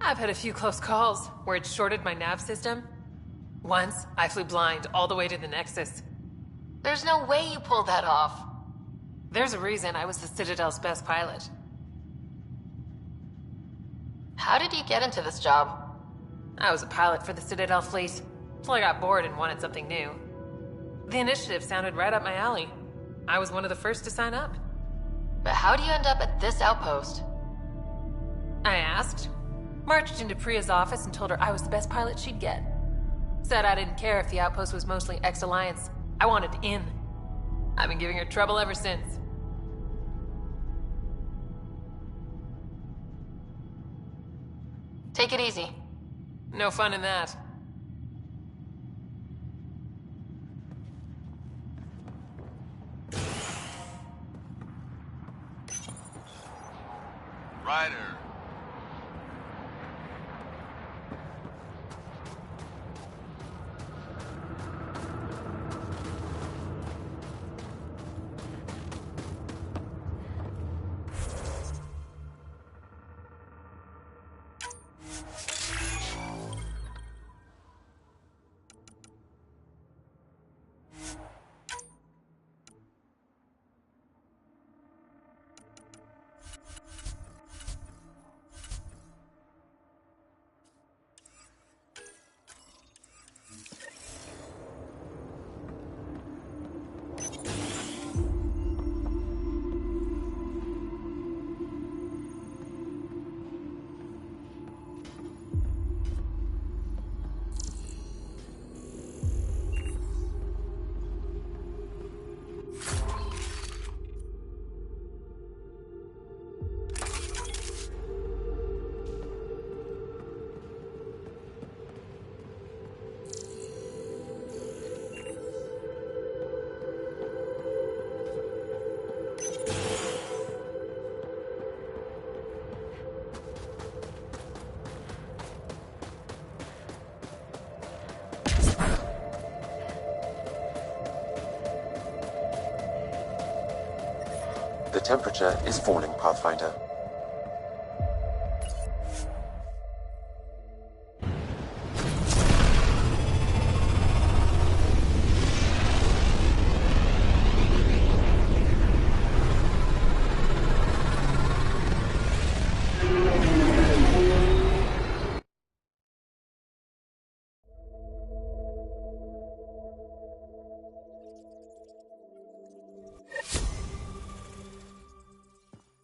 I've had a few close calls where it shorted my nav system. Once, I flew blind all the way to the Nexus. There's no way you pulled that off. There's a reason I was the Citadel's best pilot. How did you get into this job? I was a pilot for the Citadel fleet, till I got bored and wanted something new. The initiative sounded right up my alley. I was one of the first to sign up. But how do you end up at this outpost? I asked. Marched into Priya's office and told her I was the best pilot she'd get. Said I didn't care if the outpost was mostly ex-Alliance. I wanted in. I've been giving her trouble ever since. Take it easy. No fun in that. Ryder. The temperature is falling, Pathfinder.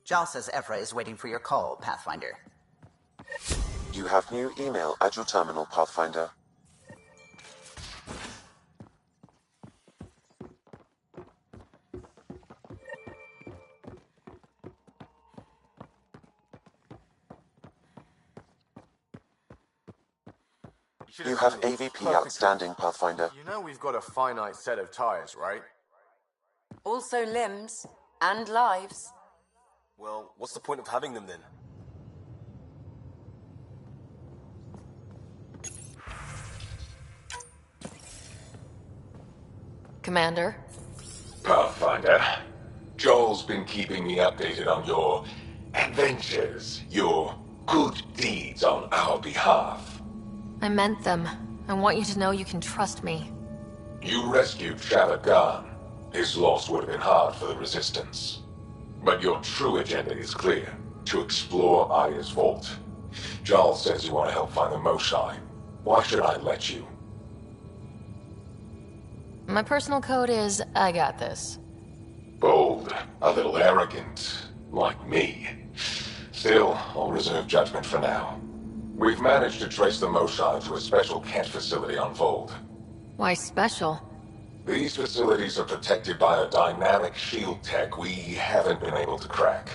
Jal says Evra is waiting for your call, Pathfinder. You have new email at your terminal, Pathfinder. You have AVP outstanding, Pathfinder. You know we've got a finite set of tires, right? Also limbs and lives. Well, what's the point of having them then? Commander? Pathfinder, Joel's been keeping me updated on your adventures, your good deeds on our behalf. I meant them. I want you to know you can trust me. You rescued Shavad Khan. His loss would have been hard for the Resistance. But your true agenda is clear. To explore Aya's vault. Jarl says you want to help find the Moshae. Why should I let you? My personal code is, I got this. Bold, a little arrogant, like me. Still, I'll reserve judgment for now. We've managed to trace the Moshae to a special Kent facility on Vold. Why special? These facilities are protected by a dynamic shield tech we haven't been able to crack.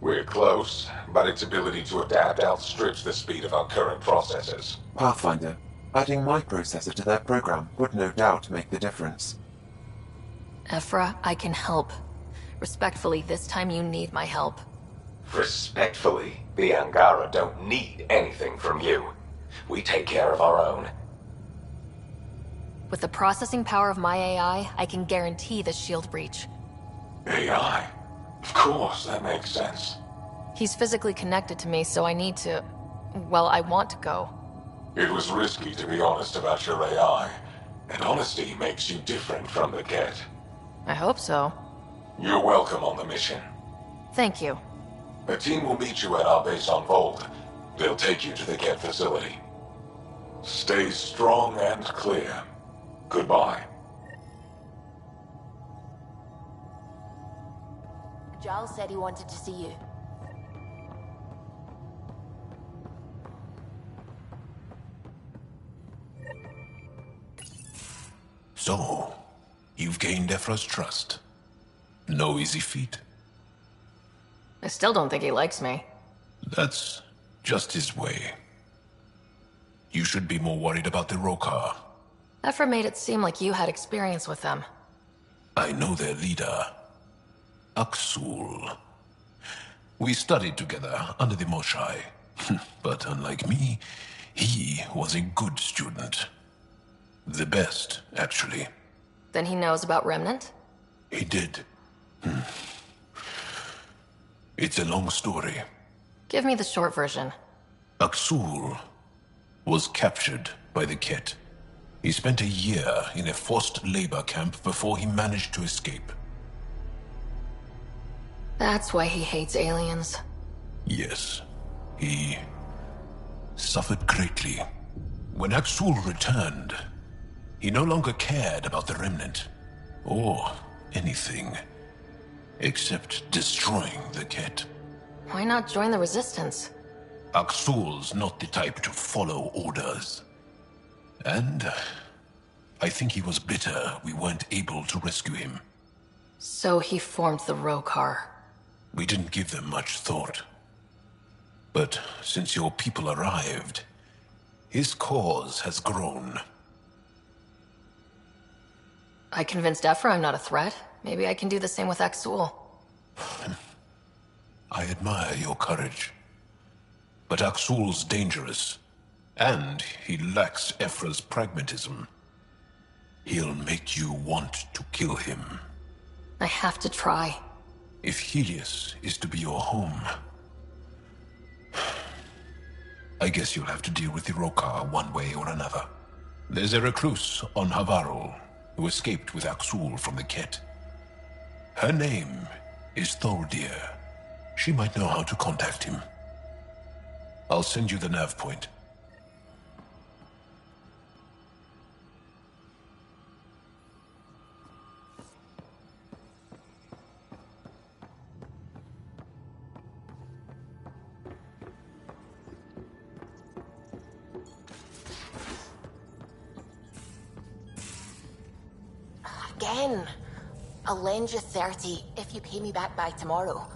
We're close, but its ability to adapt outstrips the speed of our current processors. Pathfinder, adding my processor to their program would no doubt make the difference. Evra, I can help. Respectfully, this time you need my help. Respectfully, the Angara don't need anything from you. We take care of our own. With the processing power of my AI, I can guarantee the shield breach. AI? Of course, that makes sense. He's physically connected to me, so I need to... well, I want to go. It was risky to be honest about your AI, and honesty makes you different from the Ket. I hope so. You're welcome on the mission. Thank you. A team will meet you at our base on Vold. They'll take you to the Ket facility. Stay strong and clear. Goodbye. Giles said he wanted to see you. So, you've gained Evra's trust. No easy feat. I still don't think he likes me. That's just his way. You should be more worried about the Rokar. Evra made it seem like you had experience with them. I know their leader, Aksul. We studied together under the Moshae. But unlike me, he was a good student. The best, actually. Then he knows about Remnant? He did. It's a long story. Give me the short version. Aksul was captured by the Ket. He spent a year in a forced labor camp before he managed to escape. That's why he hates aliens. Yes. He suffered greatly. When Aksul returned, he no longer cared about the Remnant, or anything, except destroying the Ket. Why not join the Resistance? Aksul's not the type to follow orders. And I think he was bitter we weren't able to rescue him. So he formed the Rokar. We didn't give them much thought. But since your people arrived, his cause has grown. I convinced Evra I'm not a threat. Maybe I can do the same with Aksul. I admire your courage. But Aksul's dangerous. And he lacks Evra's pragmatism. He'll make you want to kill him. I have to try. If Helios is to be your home, I guess you'll have to deal with the Rokar one way or another. There's a recluse on Havarul who escaped with Aksul from the Ket. Her name is Thordir. She might know how to contact him. I'll send you the nav point. again. I'll lend you 30 if you pay me back by tomorrow.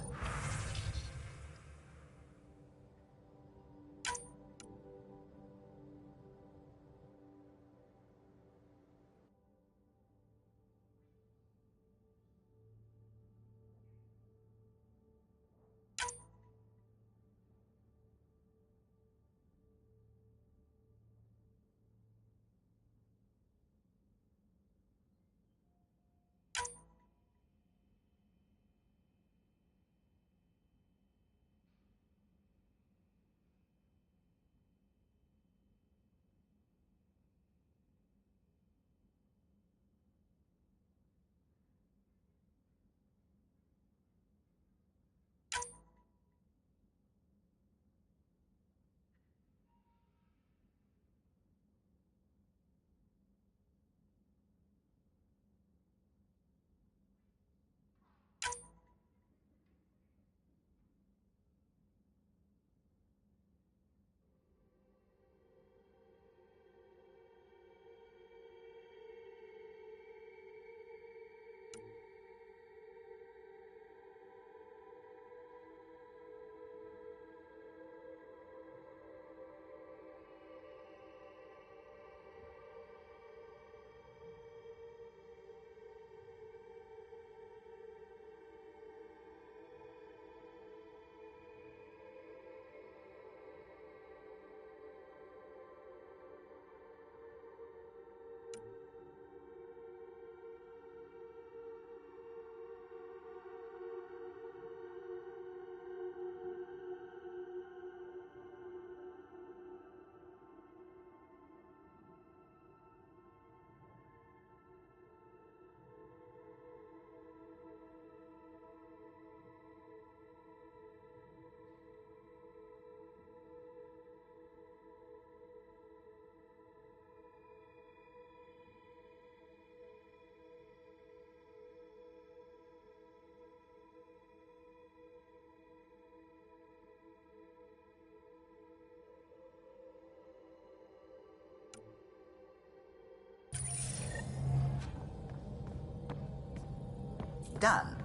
Done.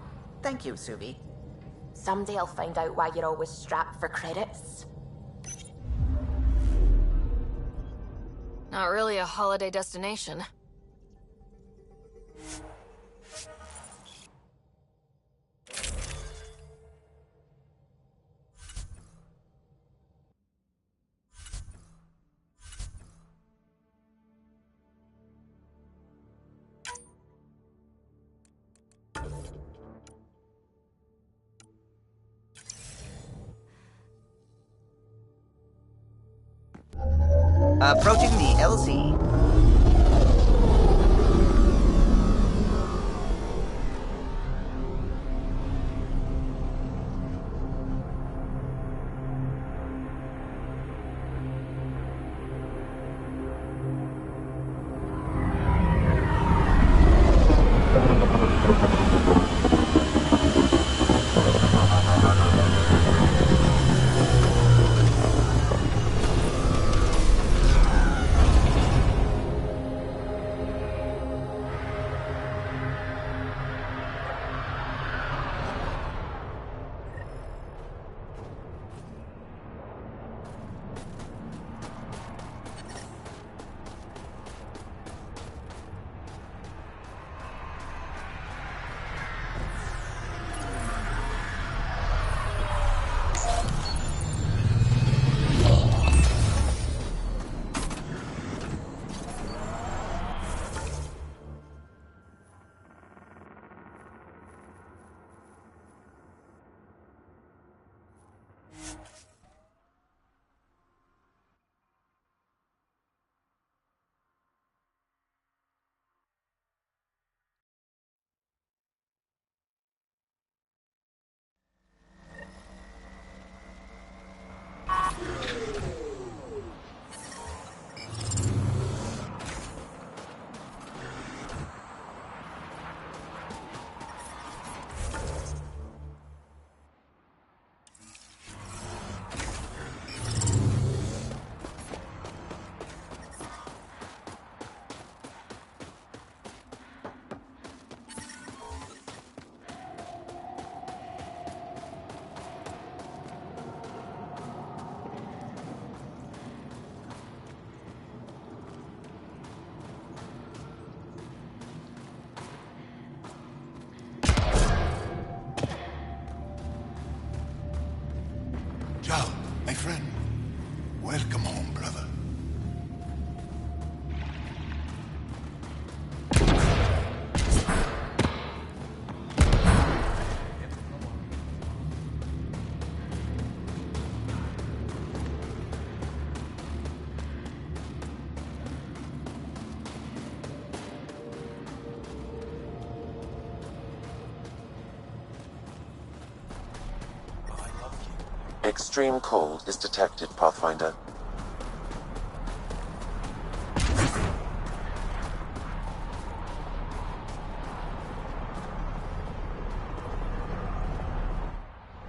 Thank you, Subi. Someday I'll find out why you're always strapped for credits. Not really a holiday destination. Approaching the LZ. Jal, my friend. Welcome home, brother. Extreme cold is detected, Pathfinder.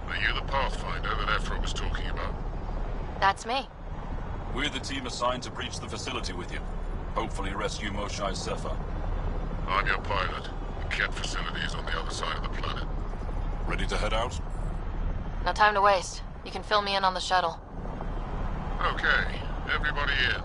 Are you the Pathfinder that Ephra was talking about? That's me. We're the team assigned to breach the facility with you. Hopefully rescue Moshae Sefa. I'm your pilot. The Ket facility is on the other side of the planet. Ready to head out? No time to waste. You can fill me in on the shuttle. Okay, everybody in.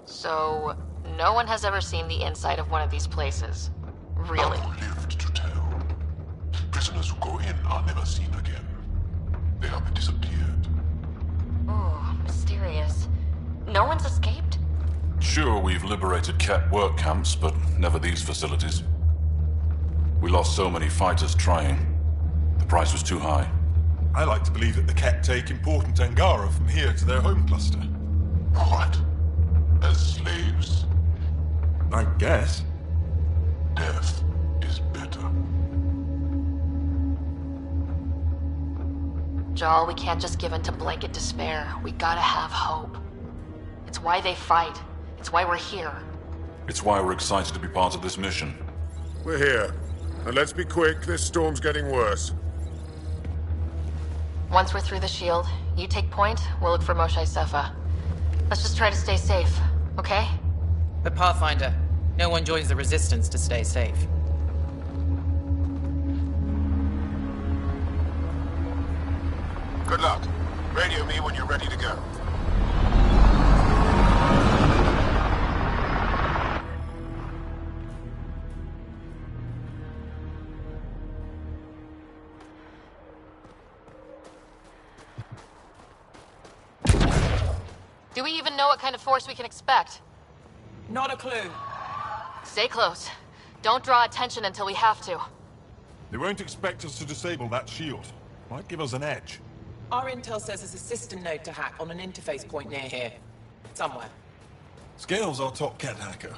So, no one has ever seen the inside of one of these places. Really? None who lived to tell. Prisoners who go in are never seen again. They have disappeared. Oh, mysterious. No one's escaped? Sure, we've liberated Ket work camps, but never these facilities. We lost so many fighters trying. The price was too high. I like to believe that the Ket take important Angara from here to their home cluster. What? As slaves? I guess. Death is better. Jal, we can't just give in to blanket despair. We gotta have hope. It's why they fight. It's why we're here. It's why we're excited to be part of this mission. We're here. And let's be quick, this storm's getting worse. Once we're through the shield, you take point, we'll look for Moshae Sefa. Let's just try to stay safe, okay? But Pathfinder, no one joins the Resistance to stay safe. Good luck. Radio me when you're ready to go. Do we even know what kind of force we can expect? Not a clue. Stay close. Don't draw attention until we have to. They won't expect us to disable that shield. Might give us an edge. Our intel says there's a system node to hack on an interface point near here. Somewhere. Scale's our top Ket hacker.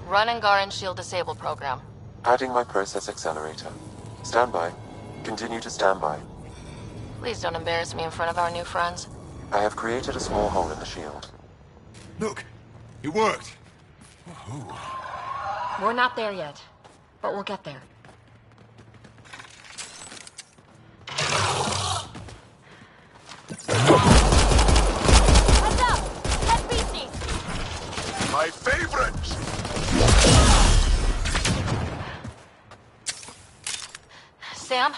Run Angaran shield disable program. Adding my process accelerator. Stand by. Continue to stand by. Please don't embarrass me in front of our new friends. I have created a small hole in the shield. Look! It worked! We're not there yet, but we'll get there. Heads up! Head species! My favorite! Sam,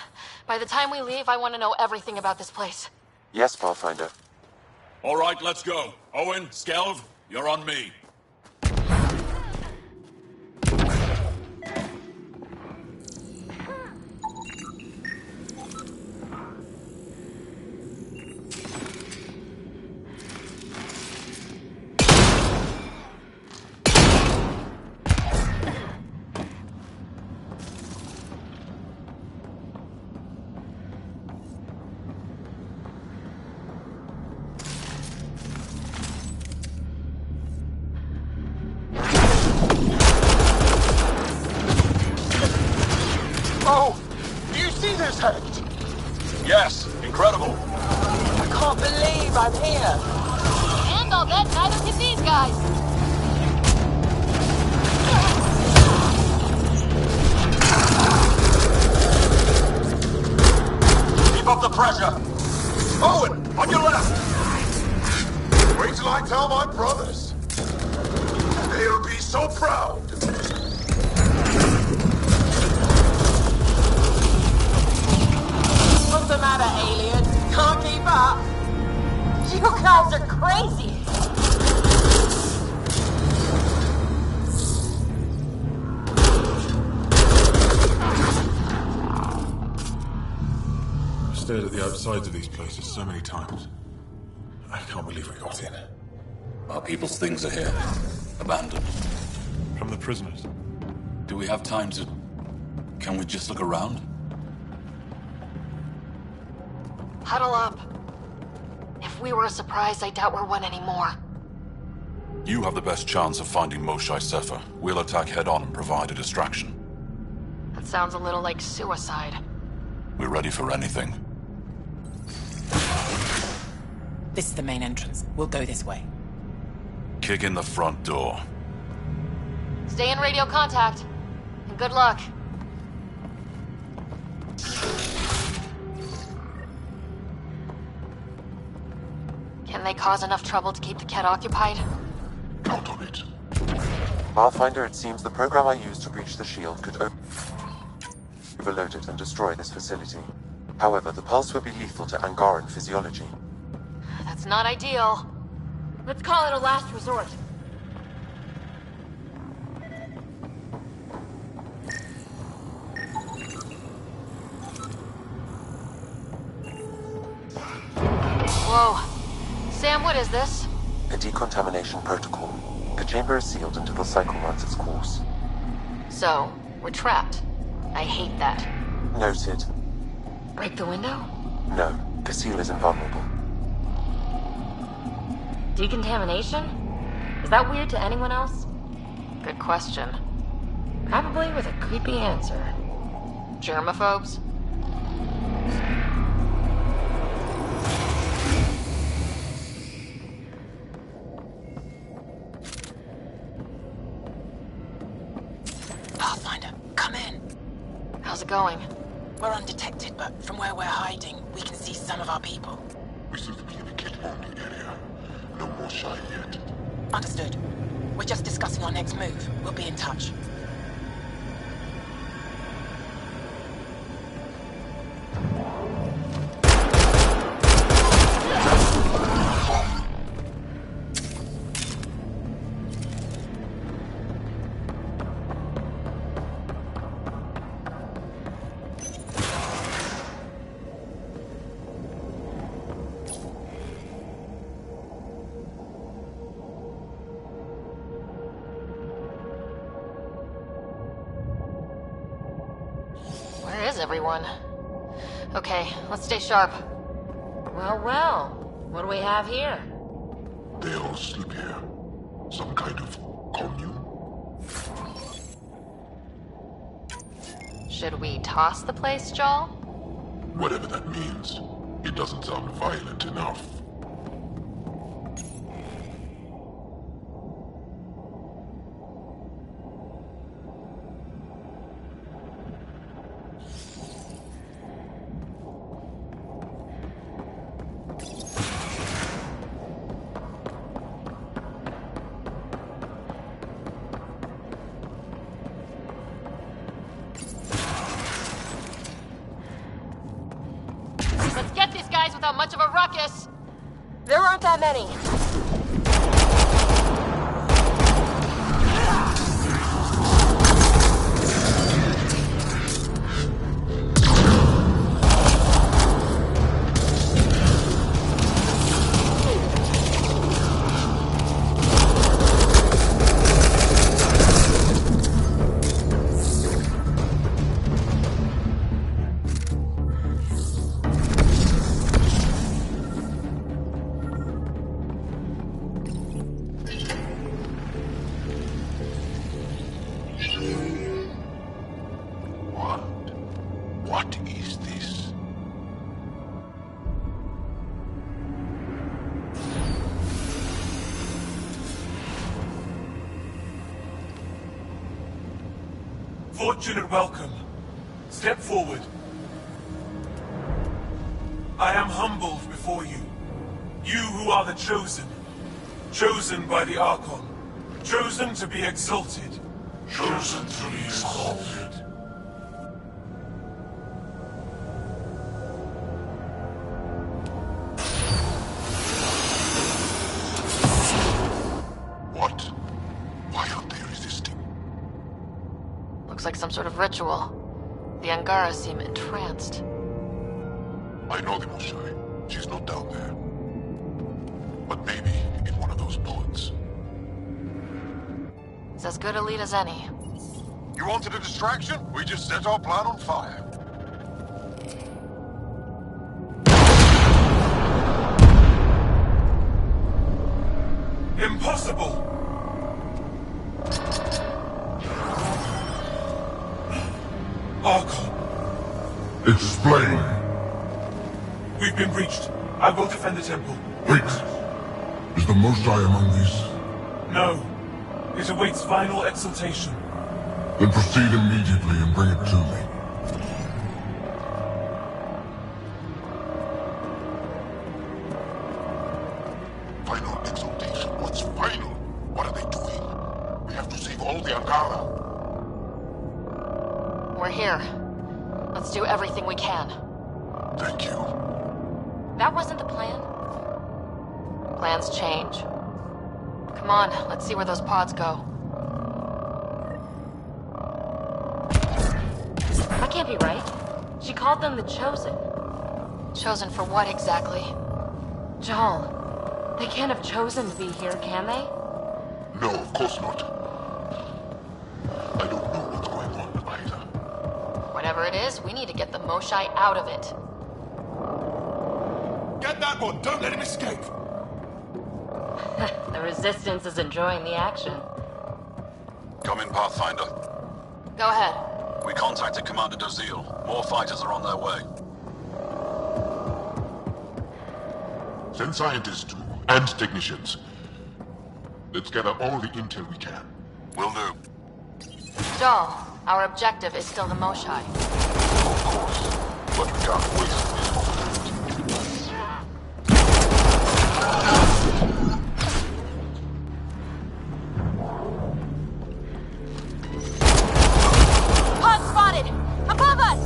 by the time we leave, I want to know everything about this place. Yes, Pathfinder. All right, let's go. Owen, Skelv, you're on me. Oh! Do you see this, Hecht? Yes, incredible. I can't believe I'm here. And all that, neither can these guys. pressure! Owen, on your left! Wait till I tell my brothers. They'll be so proud. What's the matter, alien? Can't keep up? You guys are crazy! I've stared at the outsides of these places so many times. I can't believe we got in. Our people's things are here. Abandoned. From the prisoners. Do we have time to... Can we just look around? Huddle up. If we were a surprise, I doubt we're one anymore. You have the best chance of finding Moshae Sefer. We'll attack head-on and provide a distraction. That sounds a little like suicide. We're ready for anything. This is the main entrance. We'll go this way. Kick in the front door. Stay in radio contact. And good luck. Can they cause enough trouble to keep the Ket occupied? Count on it. Pathfinder, it seems the program I used to breach the shield could overload it and destroy this facility. However, the pulse would be lethal to Angaran physiology. That's not ideal. Let's call it a last resort. Whoa. Sam, what is this? A decontamination protocol. The chamber is sealed until the cycle runs its course. So, we're trapped. I hate that. Noted. Break the window? No, the seal is invulnerable. Decontamination? Is that weird to anyone else? Good question. Probably with a creepy answer. Germaphobes? Pathfinder, come in. How's it going? We're undetected, but from where we're hiding, we can see some of our people. We seem to be in the kit-only area. No more shy yet. Understood. We're just discussing our next move. We'll be in touch. Everyone. Okay, let's stay sharp. Well, well. What do we have here? They all sleep here. Some kind of commune? Should we toss the place, Jarl? Whatever that means. It doesn't sound violent enough. Let's get these guys without much of a ruckus. There aren't that many. What is this? Fortunate welcome. Step forward. I am humbled before you. You who are the chosen. Chosen by the Archon. Chosen to be exalted. Chosen to be exalted. What? Why aren't they resisting? Looks like some sort of ritual. The Angara seem entranced. I know the Moshai. She's not down there. But maybe in one of those pods. It's as good a lead as any. You wanted a distraction? We just set our plan on fire. Impossible! Archon. Explain. We've been breached. I will defend the temple. Wait. Is the Moshai among these? No. It awaits final exaltation. Then proceed immediately and bring it to me. Final exaltation? What's final? What are they doing? We have to save all the Angara. We're here. Let's do everything we can. Thank you. That wasn't the plan. Plans change. Come on, let's see where those pods go. That can't be right. She called them the Chosen. Chosen for what exactly? Joel, they can't have chosen to be here, can they? No, of course not. I don't know what's going on either. Whatever it is, we need to get the Moshai out of it. Get that one! Don't let him escape! The Resistance is enjoying the action. Come in, Pathfinder. Go ahead. We contacted Commander Dozil. More fighters are on their way. Send scientists too, and technicians. Let's gather all the intel we can. Will do. Joel, our objective is still the Moshai. Of course, but we can't waste this opportunity. Pod spotted! Above us!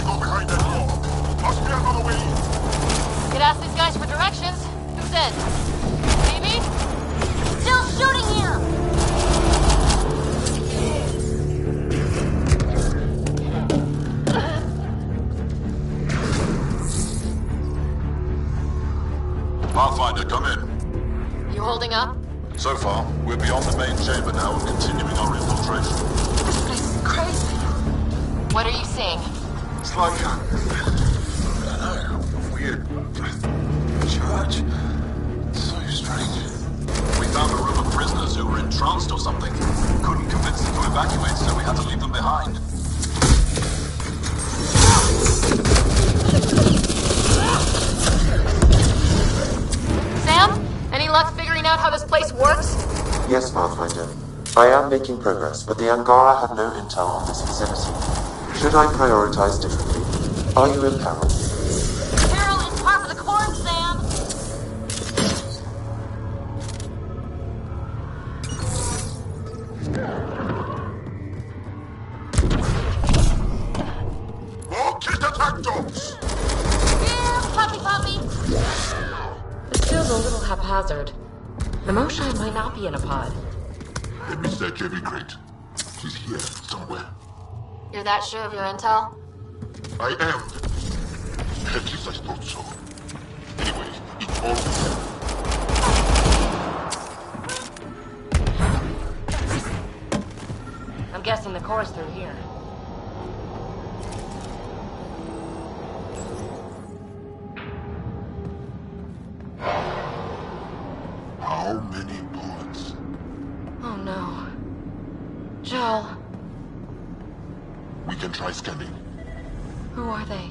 Go behind that wall. Must be another way. Could ask these guys for directions. Who's in? Phoebe? Still shooting here! Pathfinder, come in. You holding up? So far, we're beyond the main chamber now and continuing our infiltration. This place is crazy. What are you seeing? It's like I don't know, a weird church. So strange. We found a room of prisoners who were entranced or something. Couldn't convince them to evacuate, so we had to leave them behind. Sam? Any luck figuring out how this place works? Yes, Pathfinder. I am making progress, but the Angara have no intel on this facility. Should I prioritize differently? Are you in peril? Peril is part of the corn, Sam! More kit attack dogs! Here, puppy! This feels a little haphazard. The Moshai might not be in a pod. Let me search every crate. She's here somewhere. You're that sure of your intel? I am. At least I thought so. Anyway, it's all here. I'm guessing the core's through here. How many bullets? Oh no. Joel, We can try scanning. who are they?